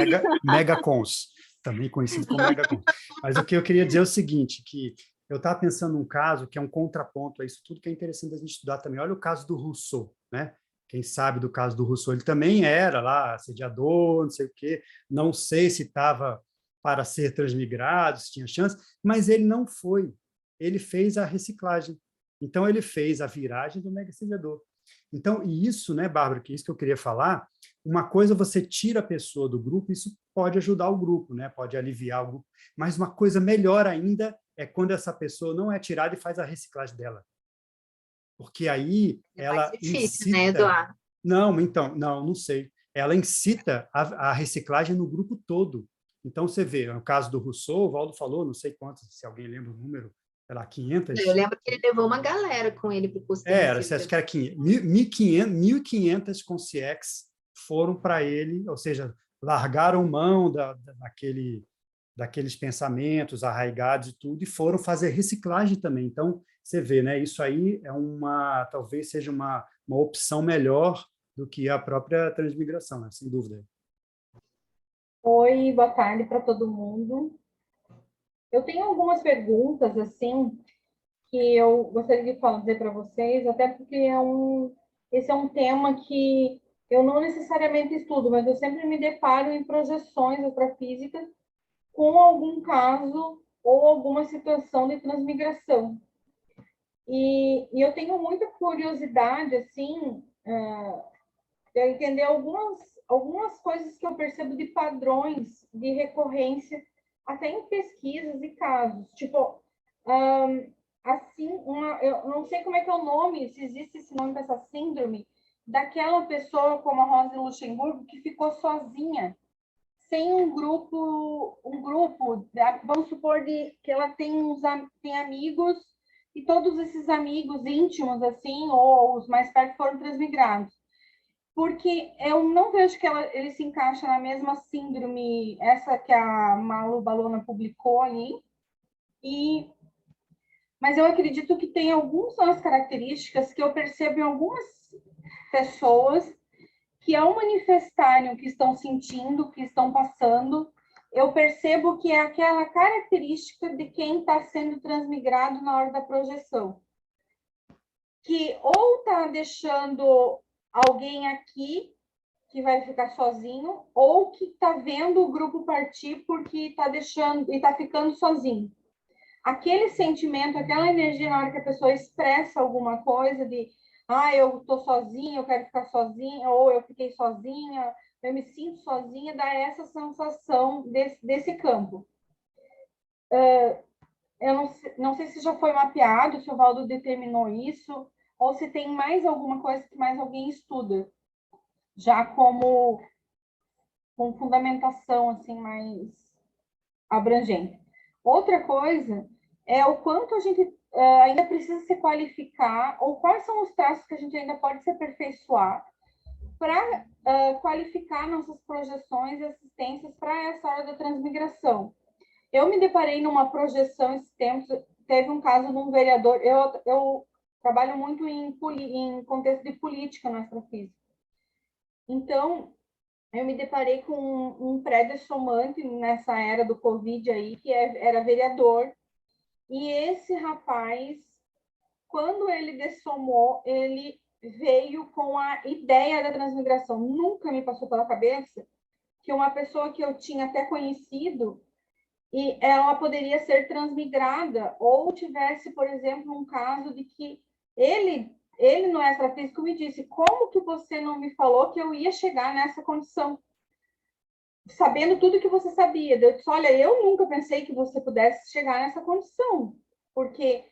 Megacons. Também conhecido como Megacons. Mas o que eu queria dizer é o seguinte, que eu estava pensando num caso que é um contraponto a isso tudo, que é interessante a gente estudar também. Olha o caso do Rousseau, né? Quem sabe do caso do Rousseau, ele também era lá assediador, não sei o quê, não sei se estava para ser transmigrado, se tinha chance, mas ele não foi. Ele fez a reciclagem. Então, ele fez a viragem do mega-assediador. Então, e isso, né, Bárbara, que é isso que eu queria falar, uma coisa você tira a pessoa do grupo, isso pode ajudar o grupo, né, pode aliviar o grupo, mas uma coisa melhor ainda é quando essa pessoa não é tirada e faz a reciclagem dela. Porque aí ela difícil, incita... né, Eduardo? Não, então, não sei. Ela incita a reciclagem no grupo todo. Então, você vê, no caso do Rousseau, o Valdo falou, não sei quantos, se alguém lembra o número, sei lá, 500... Eu lembro que ele levou uma galera com ele para o curso. Acho que era 1.500 concierges foram para ele, ou seja, largaram mão daqueles pensamentos arraigados e tudo, e foram fazer reciclagem também. Então, você vê, né? Isso aí talvez seja uma opção melhor do que a própria transmigração, né? Sem dúvida. Oi, boa tarde para todo mundo. Eu tenho algumas perguntas, assim, que eu gostaria de dizer para vocês, até porque esse é um tema que eu não necessariamente estudo, mas eu sempre me deparo em projeções astrofísicas com algum caso ou alguma situação de transmigração. E eu tenho muita curiosidade, assim, de entender algumas coisas que eu percebo de padrões de recorrência, até em pesquisas e casos. Tipo, assim, eu não sei como é que é o nome, se existe esse nome dessa síndrome, daquela pessoa como a Rosa de Luxemburgo, que ficou sozinha, sem um grupo, vamos supor que ela tem amigos, e todos esses amigos íntimos, assim, ou os mais perto, foram transmigrados. Porque eu não vejo que ele se encaixa na mesma síndrome, essa que a Malu Balona publicou ali, mas eu acredito que tem algumas características que eu percebo em algumas pessoas que, ao manifestarem o que estão sentindo, o que estão passando, eu percebo que é aquela característica de quem está sendo transmigrado na hora da projeção. Que ou está deixando alguém aqui que vai ficar sozinho, ou que está vendo o grupo partir porque está deixando e está ficando sozinho. Aquele sentimento, aquela energia na hora que a pessoa expressa alguma coisa de eu estou sozinha, eu quero ficar sozinha, ou eu fiquei sozinha, eu me sinto sozinha, dá essa sensação desse campo. Eu não sei se já foi mapeado, se o Valdo determinou isso, ou se tem mais alguma coisa que mais alguém estuda, já com fundamentação assim mais abrangente. Outra coisa é o quanto a gente ainda precisa se qualificar, ou quais são os traços que a gente ainda pode se aperfeiçoar para qualificar nossas projeções e assistências para essa hora da transmigração. Eu me deparei numa projeção esses tempos, teve um caso de um vereador, eu trabalho muito em contexto de política na astrofísica. Então, eu me deparei com um pré-dessomante nessa era do Covid aí, que era vereador, e esse rapaz, quando ele dessomou, ele veio com a ideia da transmigração. Nunca me passou pela cabeça que uma pessoa que eu tinha até conhecido, e ela poderia ser transmigrada, ou tivesse, por exemplo, um caso de que ele no extrafísico me disse: como que você não me falou que eu ia chegar nessa condição? Sabendo tudo que você sabia. Eu disse: olha, eu nunca pensei que você pudesse chegar nessa condição, porque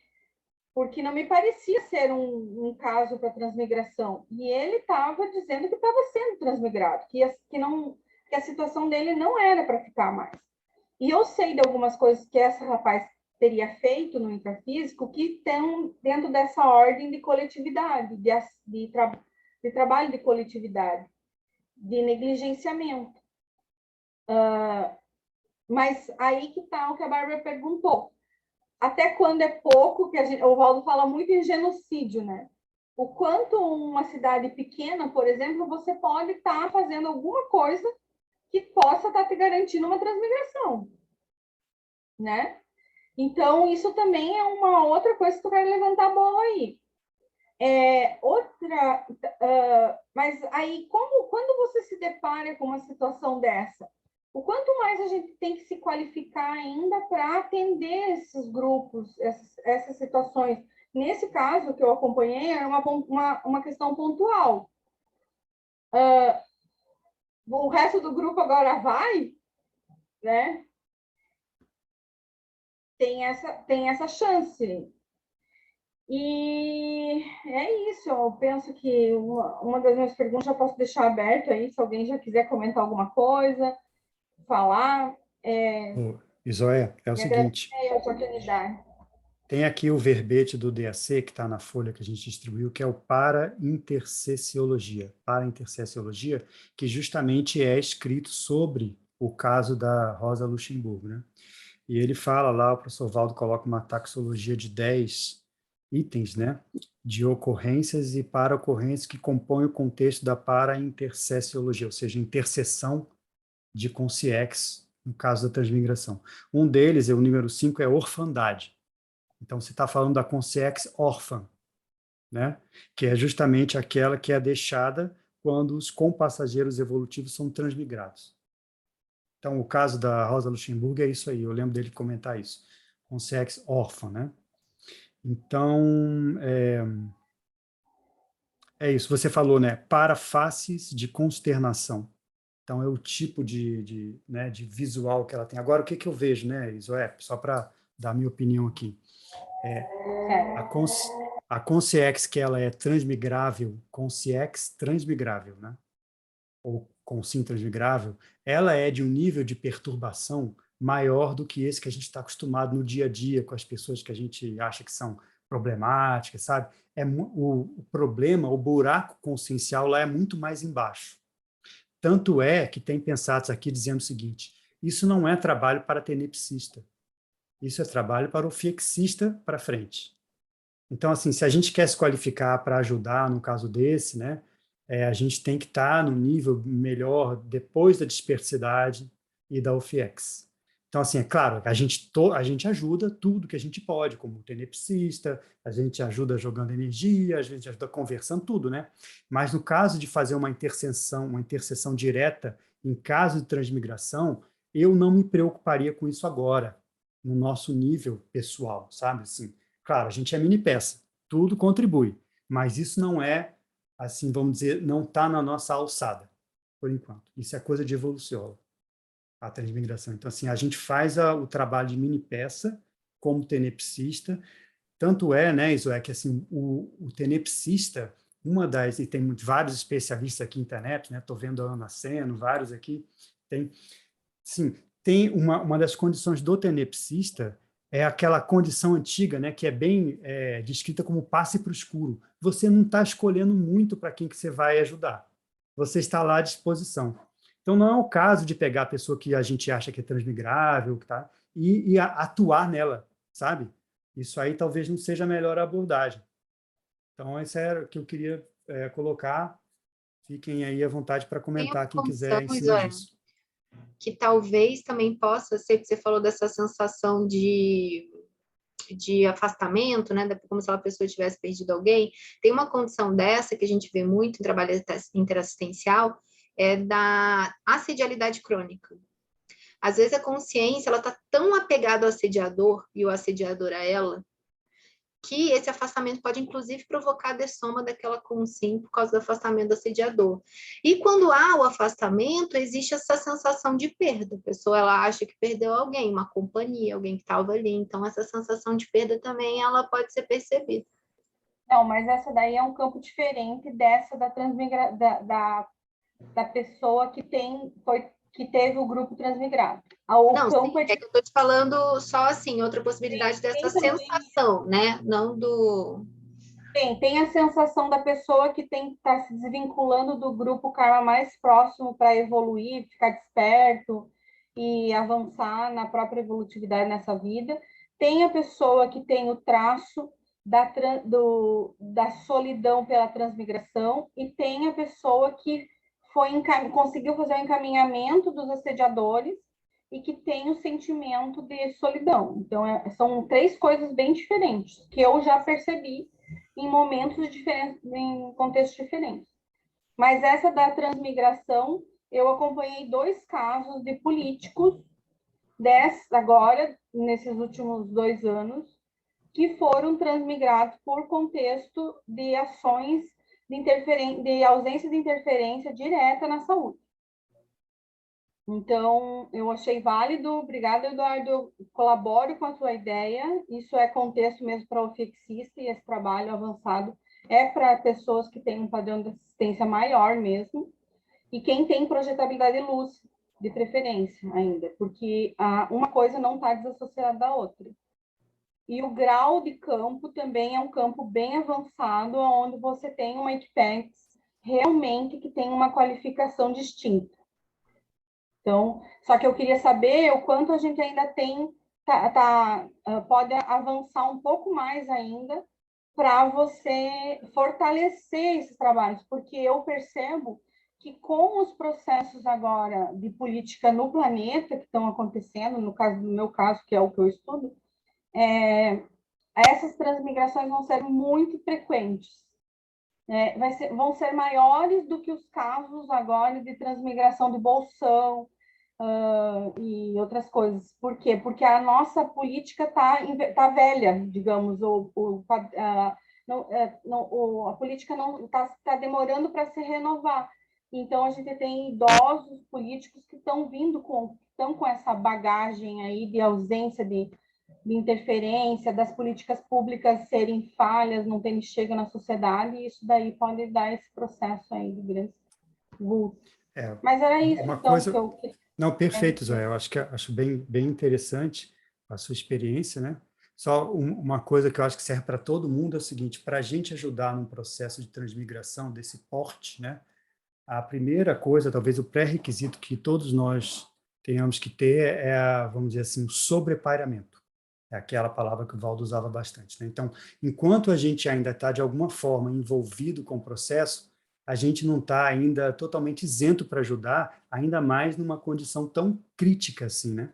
não me parecia ser um caso para transmigração. E ele estava dizendo que estava sendo transmigrado, que a situação dele não era para ficar mais. E eu sei de algumas coisas que esse rapaz teria feito no intrafísico que estão dentro dessa ordem de coletividade, de trabalho de coletividade, de negligenciamento. Mas aí que está o que a Bárbara perguntou. Até quando é pouco, o Valdo fala muito em genocídio, né? O quanto uma cidade pequena, por exemplo, você pode estar fazendo alguma coisa que possa estar te garantindo uma transmigração, né? Então, isso também é uma outra coisa que eu quero levantar a bola aí. Mas aí, quando você se depara com uma situação dessa, o quanto mais a gente tem que se qualificar ainda para atender esses grupos, essas situações. Nesse caso que eu acompanhei, era uma questão pontual. O resto do grupo agora vai, né? Tem essa chance. E é isso, eu penso que uma das minhas perguntas já posso deixar aberto aí, se alguém já quiser comentar alguma coisa, falar. Isoé, é o seguinte... a oportunidade. Tem aqui o verbete do DAC, que está na folha que a gente distribuiu, que é o para-intercessiologia. Para-intercessiologia, que justamente é escrito sobre o caso da Rosa Luxemburgo, né? E ele fala lá, o professor Valdo coloca uma taxologia de 10 itens, né? De ocorrências e para-ocorrências que compõem o contexto da para-intercessiologia, ou seja, interseção de consciex, no caso da transmigração. Um deles, o número 5, é orfandade. Então, você está falando da consciex órfã, né? Que é justamente aquela que é deixada quando os compassageiros evolutivos são transmigrados. Então, o caso da Rosa Luxemburgo é isso aí, eu lembro dele comentar isso. Consciex órfã, né? Então, é isso. Você falou, né? Para faces de consternação. Então, é o tipo né, de visual que ela tem. Agora, o que eu vejo, né, Isoé? Só para dar a minha opinião aqui. A consciex, que ela é transmigrável, consciex transmigrável, né? Ou consim transmigrável, ela é de um nível de perturbação maior do que esse que a gente está acostumado no dia a dia com as pessoas que a gente acha que são problemáticas, sabe? O problema, o buraco consciencial lá é muito mais embaixo. Tanto é que tem pensados aqui dizendo o seguinte: isso não é trabalho para tenepsista, isso é trabalho para o fiexista para frente. Então, assim, se a gente quer se qualificar para ajudar no caso desse, né, a gente tem que estar no nível melhor depois da dispersidade e da UFIEX. Então, assim, é claro, a gente ajuda tudo que a gente pode, como tenepsista, a gente ajuda jogando energia, a gente ajuda conversando, tudo, né? Mas no caso de fazer uma interseção direta em caso de transmigração, eu não me preocuparia com isso agora, no nosso nível pessoal, sabe? Assim, claro, a gente é mini peça, tudo contribui, mas isso não é, assim, vamos dizer, não está na nossa alçada, por enquanto. Isso é coisa de evolução, a transmigração. Então, assim, a gente faz o trabalho de mini peça como tenepsista, tanto é, né, Isoé, que assim, o tenepsista, e tem vários especialistas aqui na internet, né, estou vendo a Ana Seno, vários aqui, sim, tem uma das condições do tenepsista é aquela condição antiga, né, que é bem descrita como passe para o escuro. Você não está escolhendo muito para quem que você vai ajudar. Você está lá à disposição. Então, não é o caso de pegar a pessoa que a gente acha que é transmigrável, tá, e atuar nela, sabe? Isso aí talvez não seja a melhor abordagem. Então, isso é o que eu queria colocar. Fiquem aí à vontade para comentar, quem quiser, em cima disso. Que talvez também possa ser, que você falou dessa sensação de afastamento, né, como se a pessoa tivesse perdido alguém. Tem uma condição dessa que a gente vê muito em trabalho interassistencial, é da assedialidade crônica. Às vezes a consciência ela está tão apegada ao assediador e o assediador a ela, que esse afastamento pode, inclusive, provocar a dessoma daquela consciência por causa do afastamento do assediador. E quando há o afastamento, existe essa sensação de perda. A pessoa ela acha que perdeu alguém, uma companhia, alguém que estava ali. Então, essa sensação de perda também ela pode ser percebida. Não, mas essa daí é um campo diferente dessa da pessoa que teve o grupo transmigrado. Não, sim, é que eu estou te falando só assim, outra possibilidade dessa sensação, né? Não do... Tem a sensação da pessoa que está se desvinculando do grupo karma mais próximo para evoluir, ficar desperto e avançar na própria evolutividade nessa vida. Tem a pessoa que tem o traço da solidão pela transmigração e tem a pessoa que conseguiu fazer o encaminhamento dos assediadores e que tem o sentimento de solidão. Então, são três coisas bem diferentes, que eu já percebi em momentos diferentes, em contextos diferentes. Mas essa da transmigração, eu acompanhei 2 casos de políticos agora, nesses últimos 2 anos, que foram transmigrados por contexto de ações de ausência de interferência direta na saúde. Então, eu achei válido. Obrigada, Eduardo. Eu colaboro com a sua ideia. Isso é contexto mesmo para o ofixista e esse trabalho avançado é para pessoas que têm um padrão de assistência maior mesmo e quem tem projetabilidade lúcida, de preferência ainda, porque uma coisa não está desassociada da outra. E o grau de campo também é um campo bem avançado, onde você tem uma Equipex realmente que tem uma qualificação distinta. Então, só que eu queria saber o quanto a gente ainda tem, pode avançar um pouco mais ainda para você fortalecer esses trabalhos, porque eu percebo que com os processos agora de política no planeta que estão acontecendo, no meu caso, que é o que eu estudo, essas transmigrações vão ser muito frequentes. Vão ser maiores do que os casos agora de transmigração de bolsão e outras coisas. Por quê? Porque a nossa política tá velha, digamos, a política não está demorando para se renovar. Então, a gente tem idosos políticos que estão com essa bagagem aí de ausência de interferência, das políticas públicas serem falhas, não terem chega na sociedade, e isso daí pode dar esse processo aí de grandes vultos. Mas era isso, uma então, coisa... que eu... Não, perfeito, Zoé. Eu acho bem interessante a sua experiência, né? Só uma coisa que eu acho que serve para todo mundo é o seguinte: para a gente ajudar num processo de transmigração desse porte, né? A primeira coisa, talvez o pré-requisito que todos nós tenhamos que ter vamos dizer assim, o sobrepairamento. É aquela palavra que o Valdo usava bastante, né? Então, enquanto a gente ainda está, de alguma forma, envolvido com o processo, a gente não está ainda totalmente isento para ajudar, ainda mais numa condição tão crítica assim, né?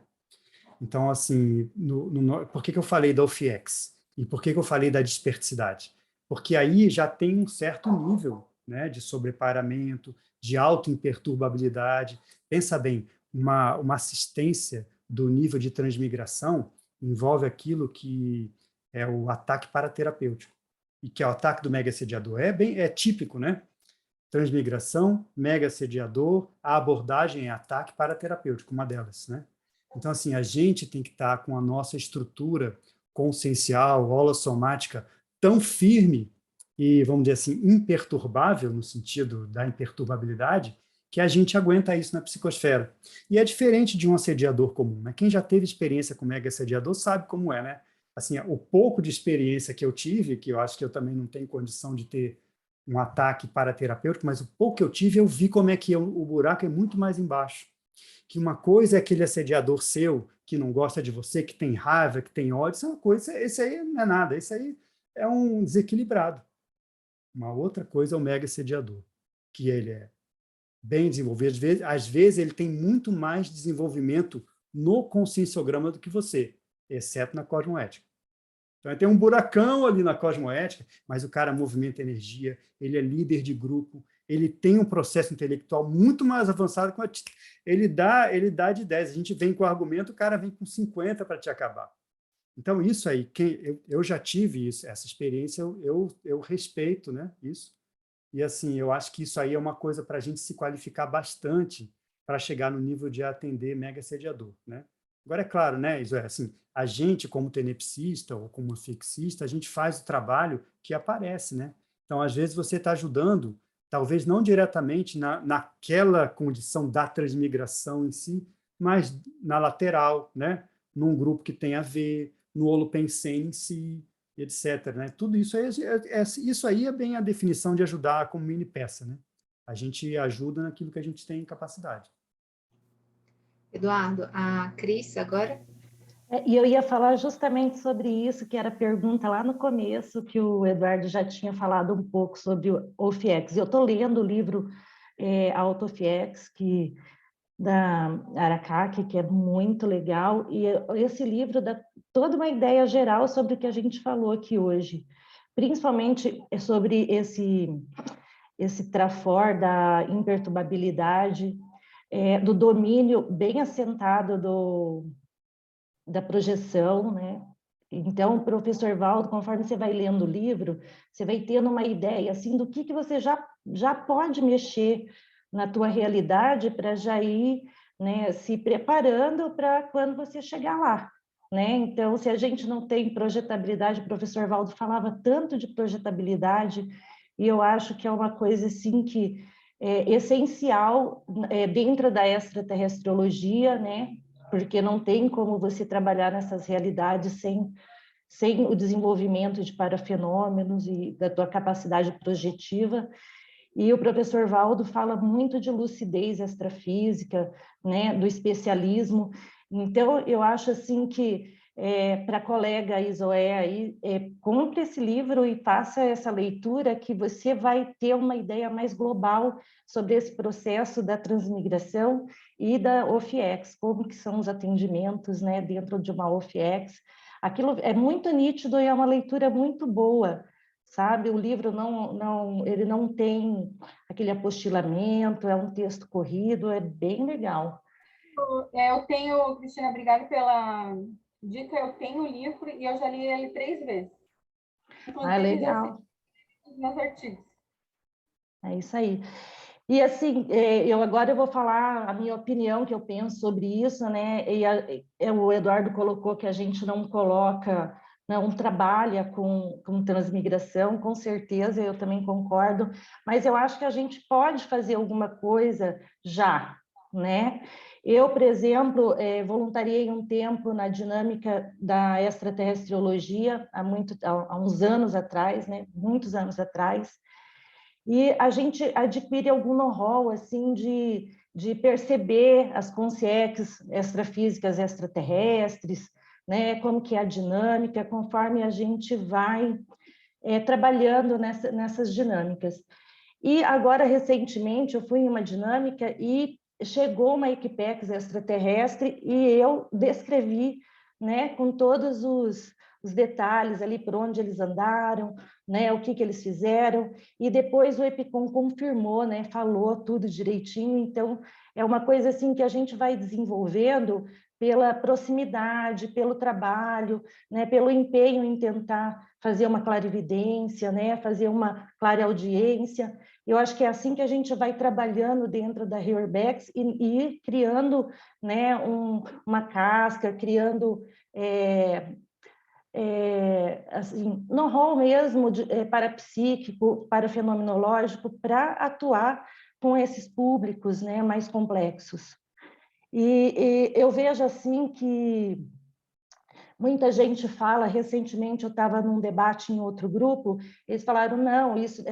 Então, assim, por que eu falei da OFIEX? E por que eu falei da dispersidade? Porque aí já tem um certo nível, né, de sobrepairamento, de autoimperturbabilidade. Pensa bem, uma assistência do nível de transmigração envolve aquilo que é o ataque paraterapêutico, e que é o ataque do mega-assediador. É típico, né? Transmigração, mega-assediador, a abordagem é ataque paraterapêutico, uma delas, né? Então, assim, a gente tem que estar com a nossa estrutura consciencial, holossomática, tão firme e, vamos dizer assim, imperturbável, no sentido da imperturbabilidade, que a gente aguenta isso na psicosfera. E é diferente de um assediador comum, né? Quem já teve experiência com mega-assediador sabe como é, né? Assim, o pouco de experiência que eu tive, que eu acho que eu também não tenho condição de ter um ataque paraterapêutico, mas o pouco que eu tive, eu vi como é que o buraco é muito mais embaixo. Que uma coisa é aquele assediador seu, que não gosta de você, que tem raiva, que tem ódio, isso é uma coisa, esse aí não é nada, esse aí é um desequilibrado. Uma outra coisa é o mega assediador, que ele é bem desenvolvido, às vezes ele tem muito mais desenvolvimento no conscienciograma do que você, exceto na cosmoética. Então, tem um buracão ali na cosmoética, mas o cara movimenta energia, ele é líder de grupo, ele tem um processo intelectual muito mais avançado. Ele dá de 10. A gente vem com o argumento, o cara vem com 50 para te acabar. Então, isso aí, eu já tive essa experiência, eu respeito, né, isso. E, assim, eu acho que isso aí é uma coisa para a gente se qualificar bastante para chegar no nível de atender mega assediador, né? Agora, é claro, né, isso assim, a gente, como tenepsista ou como fixista, a gente faz o trabalho que aparece, né? Então, às vezes, você está ajudando, talvez não diretamente naquela condição da transmigração em si, mas na lateral, né? Num grupo que tem a ver, no holopensene em si, etc. Né? Tudo isso isso aí é bem a definição de ajudar como mini peça, né? A gente ajuda naquilo que a gente tem capacidade. Eduardo, a Cris agora. E eu ia falar justamente sobre isso, que era a pergunta lá no começo, que o Eduardo já tinha falado um pouco sobre o OFIEX. Eu estou lendo o livro AutoFIEX, da Arakaki, que é muito legal, e esse livro dá toda uma ideia geral sobre o que a gente falou aqui hoje, principalmente sobre esse trafor da imperturbabilidade, do domínio bem assentado da projeção, né? Então, professor Valdo, conforme você vai lendo o livro, você vai tendo uma ideia assim do que você já pode mexer na tua realidade para já ir, né, se preparando para quando você chegar lá, né? Então, se a gente não tem projetabilidade, o professor Valdo falava tanto de projetabilidade, e eu acho que é uma coisa assim que é essencial dentro da extraterrestriologia, né? Porque não tem como você trabalhar nessas realidades sem o desenvolvimento de parafenômenos e da tua capacidade projetiva. E o professor Valdo fala muito de lucidez extrafísica, né, do especialismo. Então, eu acho assim que, para a colega Isoé aí, compre esse livro e faça essa leitura, que você vai ter uma ideia mais global sobre esse processo da transmigração e da OFIEX, como que são os atendimentos, né, dentro de uma OFIEX. Aquilo é muito nítido e é uma leitura muito boa, sabe? O livro ele não tem aquele apostilamento, é um texto corrido, é bem legal. Eu tenho, Cristina, obrigada pela dica, eu tenho o livro e eu já li ele 3 vezes. Inclusive, Legal. Os meus artigos. É isso aí. E assim, agora eu vou falar a minha opinião, que eu penso sobre isso, né? O Eduardo colocou que a gente não coloca, não trabalha com transmigração, com certeza, eu também concordo, mas eu acho que a gente pode fazer alguma coisa já, né? Eu, por exemplo, voluntariei um tempo na dinâmica da extraterrestriologia, há uns anos atrás, né? Muitos anos atrás, e a gente adquire algum know-how assim, de perceber as consciências extrafísicas extraterrestres, né? Como que é a dinâmica, conforme a gente vai trabalhando nessas dinâmicas. E agora, recentemente, eu fui em uma dinâmica e chegou uma Equipex extraterrestre e eu descrevi, né, com todos os detalhes ali, por onde eles andaram, né, o que eles fizeram, e depois o EPICOM confirmou, né, falou tudo direitinho. Então, é uma coisa assim que a gente vai desenvolvendo pela proximidade, pelo trabalho, né, pelo empenho em tentar fazer uma clarividência, né, fazer uma clareaudiência. Eu acho que é assim que a gente vai trabalhando dentro da Reurbex e criando, né, uma casca, criando assim, know-how mesmo parapsíquico, parafenomenológico, para atuar com esses públicos, né, mais complexos. E eu vejo assim que muita gente fala, recentemente eu estava num debate em outro grupo, eles falaram, não, isso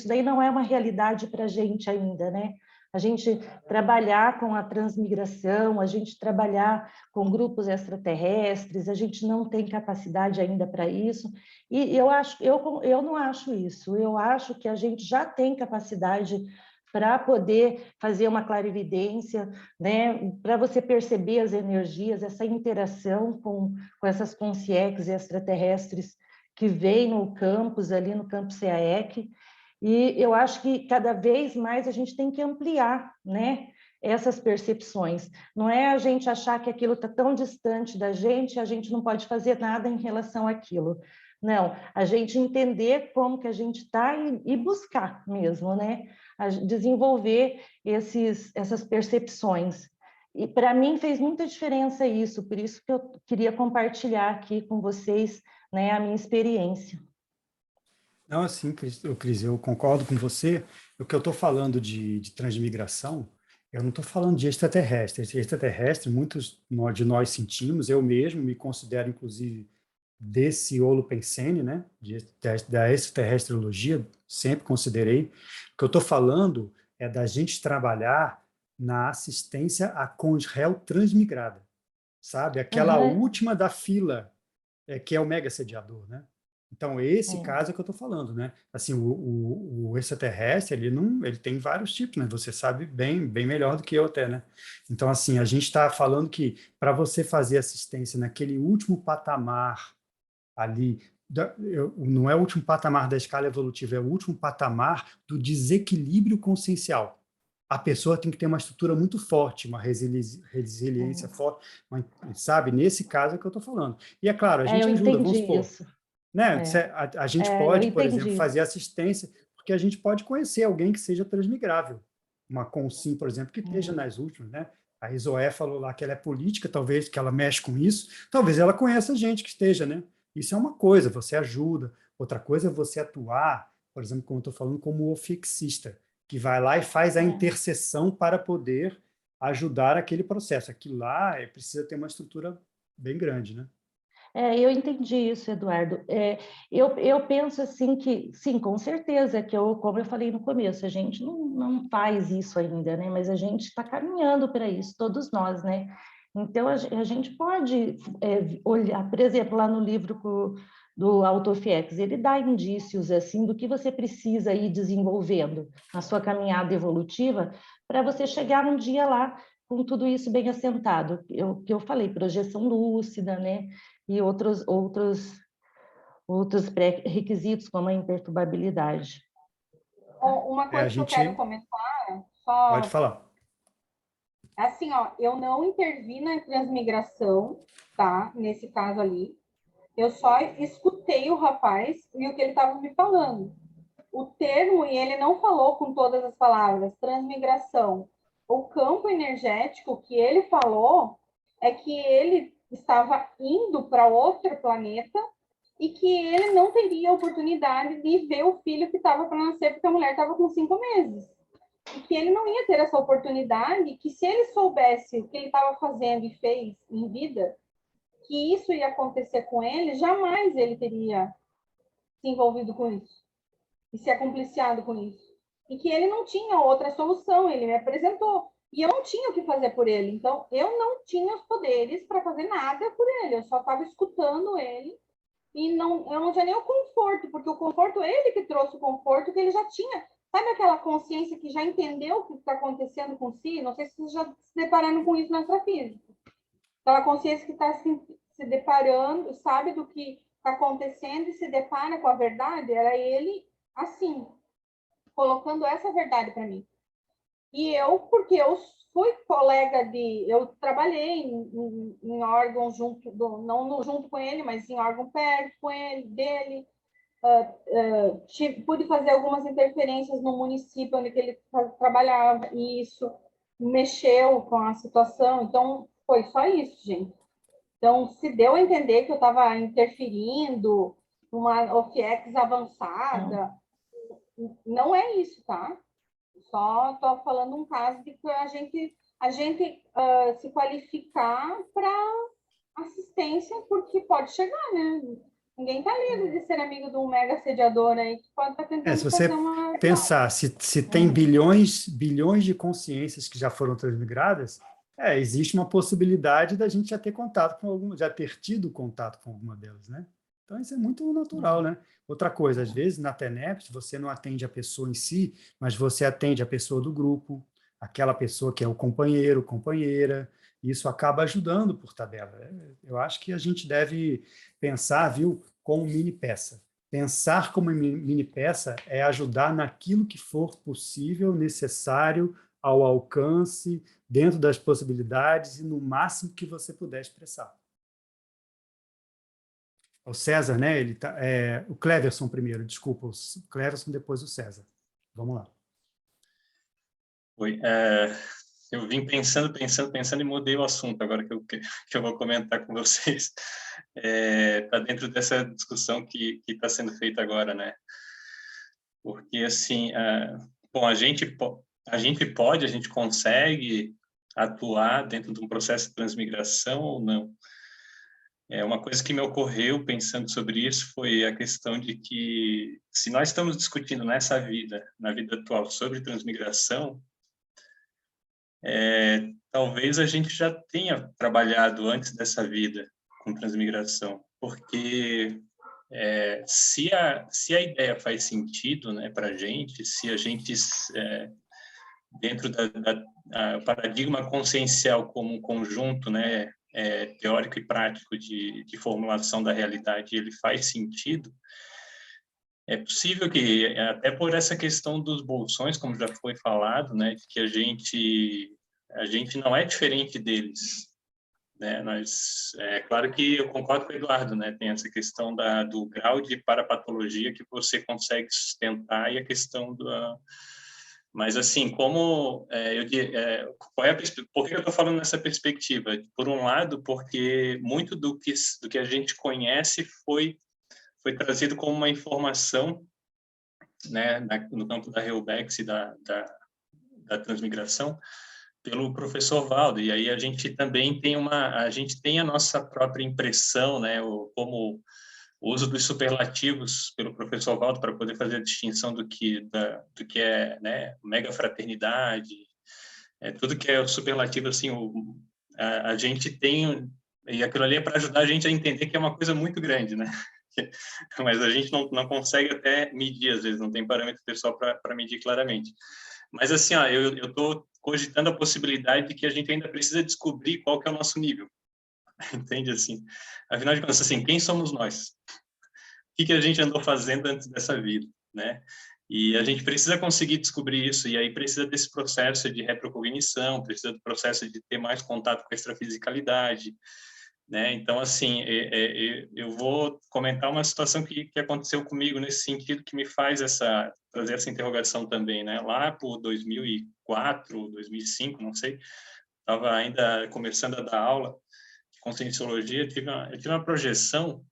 daí não é uma realidade para a gente ainda, né? A gente trabalhar com a transmigração, a gente trabalhar com grupos extraterrestres, a gente não tem capacidade ainda para isso. E eu não acho isso, eu acho que a gente já tem capacidade para poder fazer uma clarividência, né? Para você perceber as energias, essa interação com essas consciências extraterrestres que vêm no campus, ali no campus CAEC. E eu acho que cada vez mais a gente tem que ampliar, né, essas percepções. Não é a gente achar que aquilo está tão distante da gente, a gente não pode fazer nada em relação àquilo. Não, a gente entender como que a gente está e buscar mesmo, né? Desenvolver essas percepções. E para mim fez muita diferença isso, por isso que eu queria compartilhar aqui com vocês, né, a minha experiência. Não, assim, Cris, eu concordo com você. O que eu estou falando de transmigração, eu não estou falando de extraterrestre. Extraterrestre, muitos de nós sentimos, eu mesmo me considero, inclusive, desse holopensene, né, da extraterrestriologia, sempre considerei. O que eu estou falando é da gente trabalhar na assistência à Conjrel transmigrada, sabe? Aquela última da fila, que é o mega sediador, né? Então, esse caso é que eu estou falando, né? Assim, o extraterrestre, ele tem vários tipos, né? Você sabe bem melhor do que eu até, né? Então, assim, a gente está falando que para você fazer assistência naquele último patamar ali, não é o último patamar da escala evolutiva, é o último patamar do desequilíbrio consciencial. A pessoa tem que ter uma estrutura muito forte, uma resiliência forte, sabe? Nesse caso é que eu estou falando. E é claro, a gente ajuda, vamos supor. Isso. Né? A gente pode, por exemplo, fazer assistência, porque a gente pode conhecer alguém que seja transmigrável. Uma consim, por exemplo, que esteja nas últimas, né? A Isoé falou lá que ela é política, talvez que ela mexe com isso, talvez ela conheça gente que esteja, né? Isso é uma coisa, você ajuda. Outra coisa é você atuar, por exemplo, como eu estou falando, como ofixista, que vai lá e faz a intercessão para poder ajudar aquele processo. Aquilo lá precisa ter uma estrutura bem grande, né? Eu entendi isso, Eduardo. Eu penso assim que, sim, com certeza, como eu falei no começo, a gente não faz isso ainda, né? Mas a gente está caminhando para isso, todos nós, né? Então, a gente pode olhar, por exemplo, lá no livro do AutoFiex, ele dá indícios, assim, do que você precisa ir desenvolvendo na sua caminhada evolutiva para você chegar um dia lá com tudo isso bem assentado. Que eu falei, projeção lúcida, né? E outros pré-requisitos, como a imperturbabilidade. Uma coisa que eu quero comentar, só... Pode falar. Assim, ó, eu não intervi na transmigração, tá? Nesse caso ali. Eu só escutei o rapaz e o que ele estava me falando. O termo, e ele não falou com todas as palavras, transmigração. O campo energético que ele falou é que ele estava indo para outro planeta e que ele não teria oportunidade de ver o filho que estava para nascer, porque a mulher estava com 5 meses. E que ele não ia ter essa oportunidade, que se ele soubesse o que ele estava fazendo e fez em vida, que isso ia acontecer com ele, jamais ele teria se envolvido com isso e se acompliciado com isso. E que ele não tinha outra solução, ele me apresentou. E eu não tinha o que fazer por ele. Então, eu não tinha os poderes para fazer nada por ele. Eu só estava escutando ele e eu não tinha nem o conforto, porque o conforto, ele que trouxe o conforto que ele já tinha. Sabe aquela consciência que já entendeu o que está acontecendo com si? Não sei se vocês já se depararam com isso na extrafísica. Aquela consciência que está se deparando, sabe do que está acontecendo e se depara com a verdade, era ele, assim, colocando essa verdade para mim. E porque eu fui colega eu trabalhei em órgãos não junto com ele, mas em órgão perto com ele, dele, pude fazer algumas interferências no município onde ele trabalhava, e isso mexeu com a situação, então foi só isso, gente. Então, se deu a entender que eu estava interferindo numa OFIEX avançada, não é isso, tá? Só estou falando um caso de que a gente se qualificar para assistência, porque pode chegar, né? Ninguém está livre de ser amigo de um mega assediador aí que pode estar tentando se você fazer uma... pensar, se tem bilhões de consciências que já foram transmigradas, existe uma possibilidade da gente já ter tido contato com alguma delas, né? Então, isso é muito natural, né? Outra coisa, às vezes, na TENEPS, você não atende a pessoa em si, mas você atende a pessoa do grupo, aquela pessoa que é o companheiro, companheira, e isso acaba ajudando por tabela. Eu acho que a gente deve pensar, viu, como mini peça. Pensar como mini peça é ajudar naquilo que for possível, necessário, ao alcance, dentro das possibilidades e no máximo que você puder expressar. O César, né? O Cleverson primeiro, desculpa, o Cleverson, depois o César. Vamos lá. Oi, eu vim pensando e mudei o assunto agora que eu vou comentar com vocês. Está dentro dessa discussão que está sendo feita agora, né? Porque, assim, bom, a gente consegue atuar dentro de um processo de transmigração ou não? Uma coisa que me ocorreu pensando sobre isso foi a questão de que, se nós estamos discutindo na vida atual, sobre transmigração, talvez a gente já tenha trabalhado antes dessa vida com transmigração, porque se a ideia faz sentido, né, para a gente, se a gente, dentro do paradigma consciencial como um conjunto, né, teórico e prático de formulação da realidade, ele faz sentido, é possível que, até por essa questão dos bolsões, como já foi falado, né, que a gente não é diferente deles, né? Claro que eu concordo com o Eduardo, né, tem essa questão do grau de parapatologia que você consegue sustentar e a questão Mas, assim, por que eu estou falando nessa perspectiva? Por um lado, porque muito do que a gente conhece foi trazido como uma informação, né, no campo da Reubex e da transmigração, pelo professor Valdo, e aí a gente também tem a nossa própria impressão, né, como o uso dos superlativos pelo professor Valdo para poder fazer a distinção do que é, né, mega fraternidade, tudo que é o superlativo, assim, a gente tem, e aquilo ali é para ajudar a gente a entender que é uma coisa muito grande, né? Mas a gente não consegue até medir, às vezes, não tem parâmetro pessoal para medir claramente. Mas, assim, ó, eu estou cogitando a possibilidade de que a gente ainda precisa descobrir qual que é o nosso nível. Entende? Assim, afinal de contas, assim, quem somos nós? O que a gente andou fazendo antes dessa vida, né? E a gente precisa conseguir descobrir isso, e aí precisa desse processo de retrocognição, precisa do processo de ter mais contato com a extrafisicalidade, né? Então, assim, eu vou comentar uma situação que aconteceu comigo nesse sentido, que me faz trazer essa interrogação também, né? Lá por 2004, 2005, não sei, estava ainda começando a dar aula de conscienciologia, eu tive uma projeção,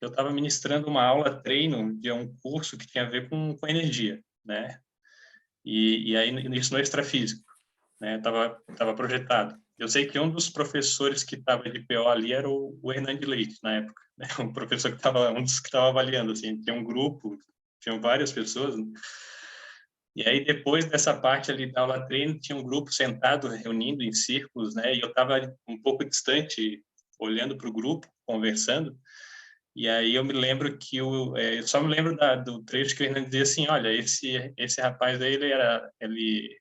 eu estava ministrando uma aula treino de um curso que tinha a ver com energia, né? E aí, isso no extrafísico, né? Tava projetado. Eu sei que um dos professores que estava de PO ali era o Hernande Leite, na época, né? Um professor um dos que estava avaliando, assim, tinha um grupo, tinham várias pessoas, né? E aí, depois dessa parte ali da aula treino, tinha um grupo sentado, reunindo em círculos, né? E eu estava um pouco distante, olhando para o grupo, conversando, e aí eu me lembro que eu só me lembro do trecho que o Hernando dizia assim, olha, esse rapaz aí, ele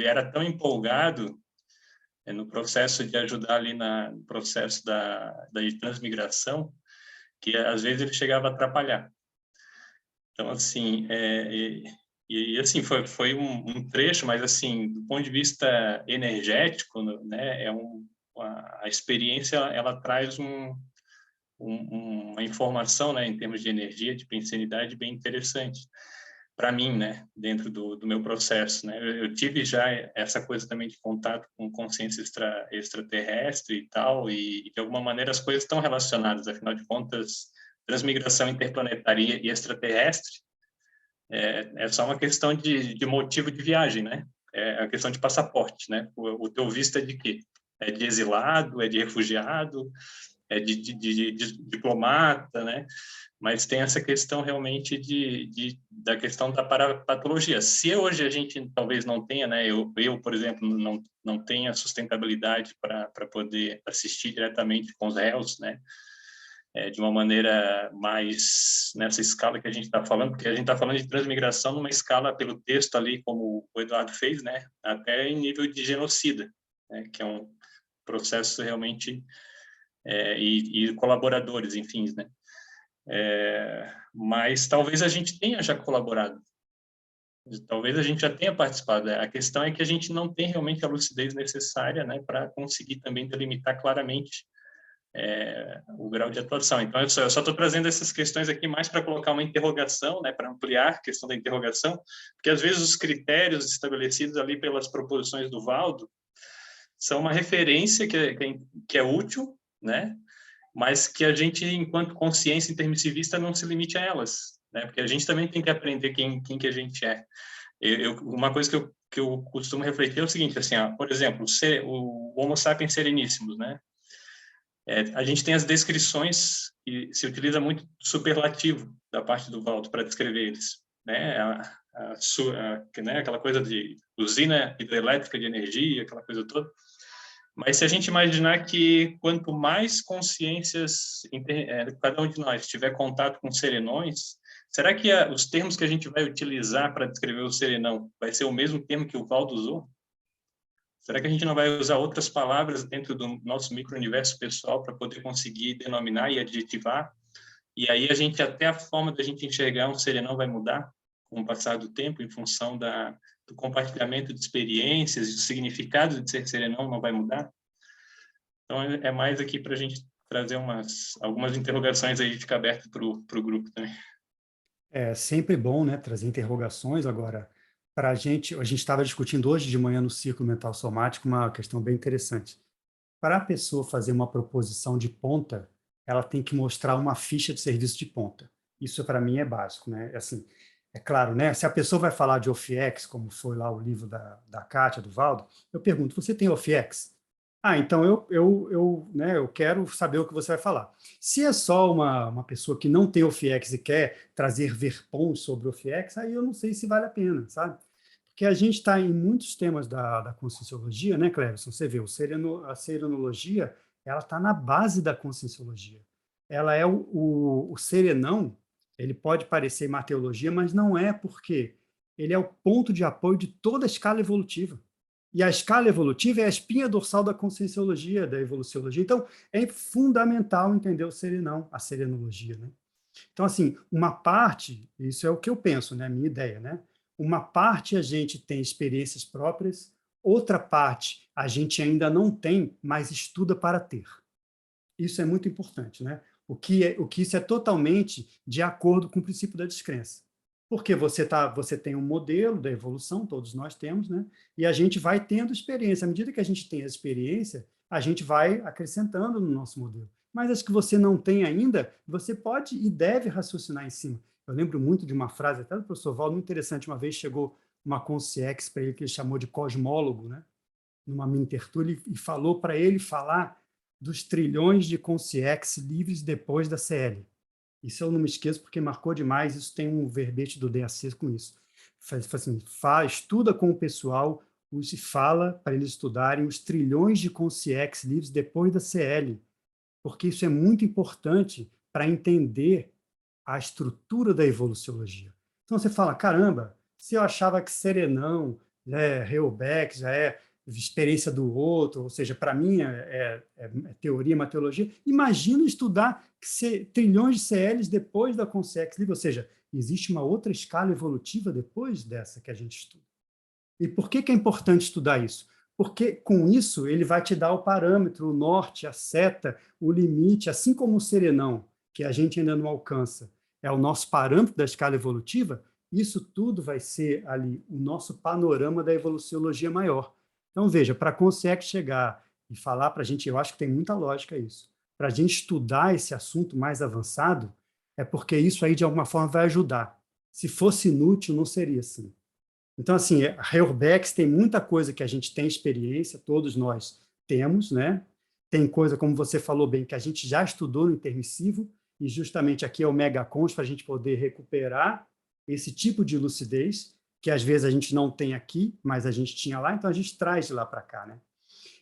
era tão empolgado no processo de ajudar ali no processo da transmigração, que às vezes ele chegava a atrapalhar. Então, assim, assim, foi um trecho, mas, assim, do ponto de vista energético, né, a experiência, ela traz uma informação, né, em termos de energia, de pensanidade, bem interessante para mim, né, dentro do meu processo, né. Eu tive já essa coisa também de contato com consciência extraterrestre e tal, e de alguma maneira as coisas estão relacionadas, afinal de contas, transmigração interplanetária e extraterrestre é só uma questão de motivo de viagem, né. É a questão de passaporte, né. O teu visto é de quê? É de exilado, é de refugiado, de diplomata, né? Mas tem essa questão realmente da questão da parapatologia. Se hoje a gente talvez não tenha, né? Eu por exemplo, não tenha sustentabilidade para poder assistir diretamente com os réus, né? De uma maneira mais nessa escala que a gente está falando, porque a gente está falando de transmigração numa escala pelo texto ali, como o Eduardo fez, né? Até em nível de genocida, né? Que é um processo realmente e colaboradores, enfim, né? Mas talvez a gente tenha já colaborado, talvez a gente já tenha participado. A questão é que a gente não tem realmente a lucidez necessária, né, para conseguir também delimitar claramente o grau de atuação. Então, eu só estou trazendo essas questões aqui mais para colocar uma interrogação, né, para ampliar a questão da interrogação, porque às vezes os critérios estabelecidos ali pelas proposições do Valdo são uma referência que é útil, né? Mas que a gente, enquanto consciência intermissivista, não se limite a elas, né? Porque a gente também tem que aprender quem que a gente é. Uma coisa que eu costumo refletir é o seguinte, assim, ó, por exemplo, o Homo sapiens sereníssimos, né? A gente tem as descrições e se utiliza muito superlativo da parte do Valdo para descrever eles, né? Né? Aquela coisa de usina hidrelétrica de energia, aquela coisa toda. Mas se a gente imaginar que quanto mais consciências cada um de nós tiver contato com serenões, será que os termos que a gente vai utilizar para descrever o serenão vai ser o mesmo termo que o Valdo usou? Será que a gente não vai usar outras palavras dentro do nosso micro-universo pessoal para poder conseguir denominar e adjetivar? E aí até a forma da gente enxergar um serenão vai mudar com o passar do tempo, em função do compartilhamento de experiências, o significado de ser serenão não vai mudar. Então, é mais aqui para a gente trazer algumas interrogações aí, fica aberto para o grupo também. É sempre bom, né, trazer interrogações. Agora, para a gente estava discutindo hoje de manhã no Círculo Mental Somático uma questão bem interessante. Para a pessoa fazer uma proposição de ponta, ela tem que mostrar uma ficha de serviço de ponta. Isso, para mim, é básico, né? Assim, É claro, né? Se a pessoa vai falar de OFIEX, como foi lá o livro da Kátia, do Valdo, eu pergunto, você tem OFIEX? Ah, então eu quero saber o que você vai falar. Se é só uma pessoa que não tem OFIEX e quer trazer verpons sobre OFIEX, aí eu não sei se vale a pena, sabe? Porque a gente está em muitos temas da conscienciologia, né, Cleverson? Você vê, a serenologia, ela está na base da conscienciologia. Ela é o serenão, ele pode parecer mateologia, mas não é, porque ele é o ponto de apoio de toda a escala evolutiva. E a escala evolutiva é a espinha dorsal da conscienciologia, da evoluciologia. Então, é fundamental entender o serenão, a serenologia, né? Então, assim, uma parte, isso é o que eu penso, né, a minha ideia, né? Uma parte a gente tem experiências próprias, outra parte a gente ainda não tem, mas estuda para ter. Isso é muito importante, né? O que isso é totalmente de acordo com o princípio da descrença. Porque você tem um modelo da evolução, todos nós temos, né? E a gente vai tendo experiência. À medida que a gente tem a experiência, a gente vai acrescentando no nosso modelo. Mas as que você não tem ainda, você pode e deve raciocinar em cima. Eu lembro muito de uma frase, até do professor Valdo, muito interessante. Uma vez chegou uma consciex para ele, que ele chamou de cosmólogo, né? Numa mini tertúlia, e falou para ele falar dos trilhões de consciex livres depois da CL. Isso eu não me esqueço, porque marcou demais. Isso tem um verbete do DAC com isso. Faz assim, estuda com o pessoal, se fala para eles estudarem os trilhões de consciex livres depois da CL, porque isso é muito importante para entender a estrutura da evoluciologia. Então você fala, caramba, se eu achava que serenão, Heubeck, já é experiência do outro, ou seja, para mim é teoria, mateologia, imagina estudar trilhões de CLs depois da consciex livre, ou seja, existe uma outra escala evolutiva depois dessa que a gente estuda. E por que é importante estudar isso? Porque com isso ele vai te dar o parâmetro, o norte, a seta, o limite, assim como o serenão, que a gente ainda não alcança, é o nosso parâmetro da escala evolutiva, isso tudo vai ser ali o nosso panorama da evoluciologia maior. Então, veja, para a consciex chegar e falar para a gente, eu acho que tem muita lógica isso, para a gente estudar esse assunto mais avançado, é porque isso aí, de alguma forma, vai ajudar. Se fosse inútil, não seria assim. Então, assim, a Heubeck tem muita coisa que a gente tem experiência, todos nós temos, né? Tem coisa, como você falou bem, que a gente já estudou no intermissivo, e justamente aqui é o megacons para a gente poder recuperar esse tipo de lucidez, que às vezes a gente não tem aqui, mas a gente tinha lá, então a gente traz de lá para cá, né?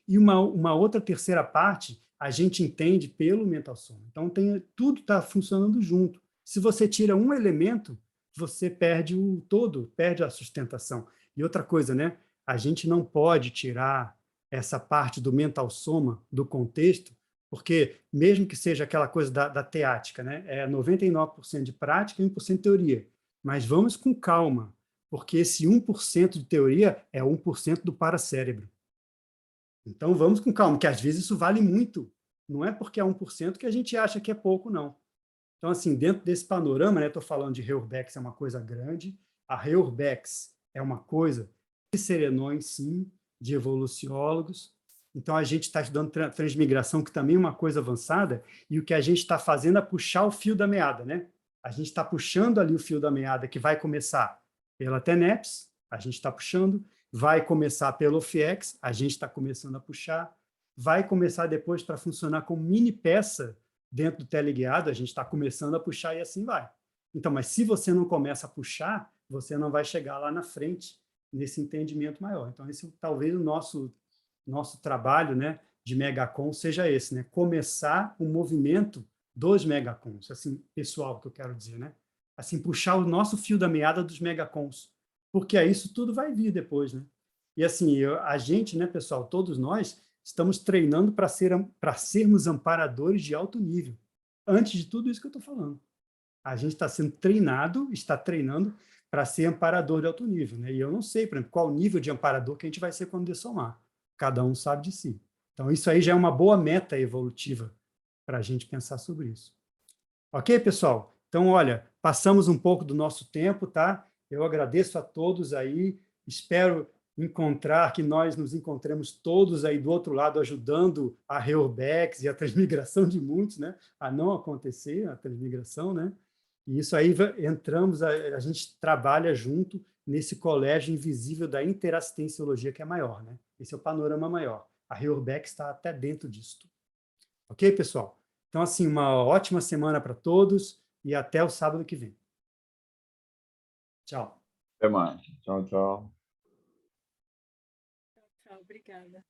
E uma outra terceira parte, a gente entende pelo mental soma. Então, tudo está funcionando junto. Se você tira um elemento, você perde o todo, perde a sustentação. E outra coisa, né? A gente não pode tirar essa parte do mental soma do contexto, porque mesmo que seja aquela coisa da teática, né? É 99% de prática e 1% de teoria. Mas vamos com calma, porque esse 1% de teoria é 1% do paracérebro. Então, vamos com calma, que às vezes isso vale muito. Não é porque é 1% que a gente acha que é pouco, não. Então, assim, dentro desse panorama, né, estou falando de Heubeck, é uma coisa grande, a Heubeck é uma coisa de serenões, sim, de evoluciólogos. Então, a gente está estudando transmigração, que também é uma coisa avançada, e o que a gente está fazendo é puxar o fio da meada, né? A gente está puxando ali o fio da meada, que vai começar pela TENEPS, a gente está puxando, vai começar pelo OFIEX, a gente está começando a puxar, vai começar depois para funcionar como mini peça dentro do teleguiado, a gente está começando a puxar e assim vai. Então, mas se você não começa a puxar, você não vai chegar lá na frente nesse entendimento maior. Então, esse talvez o nosso trabalho, né, de megacons seja esse, né? Começar o movimento dos megacons, assim, pessoal, que eu quero dizer, né? Assim, puxar o nosso fio da meada dos megacons, porque aí isso tudo vai vir depois, né? E assim, a gente, né, pessoal, todos nós estamos treinando para sermos amparadores de alto nível. Antes de tudo isso que eu estou falando. A gente está sendo treinado, está treinando para ser amparador de alto nível, né? E eu não sei, por exemplo, qual nível de amparador que a gente vai ser quando dessomar. Cada um sabe de si. Então, isso aí já é uma boa meta evolutiva para a gente pensar sobre isso. Ok, pessoal? Então, olha, passamos um pouco do nosso tempo, tá? Eu agradeço a todos aí, espero que nós nos encontremos todos aí do outro lado, ajudando a Heubeck e a transmigração de muitos, né? A não acontecer, a transmigração, né? E isso aí entramos, a gente trabalha junto nesse colégio invisível da interassistenciologia, que é maior, né? Esse é o panorama maior. A Reurbeck está até dentro disso. Ok, pessoal? Então, assim, uma ótima semana para todos e até o sábado que vem. Tchau. Até mais. Tchau, tchau. Tchau, obrigada.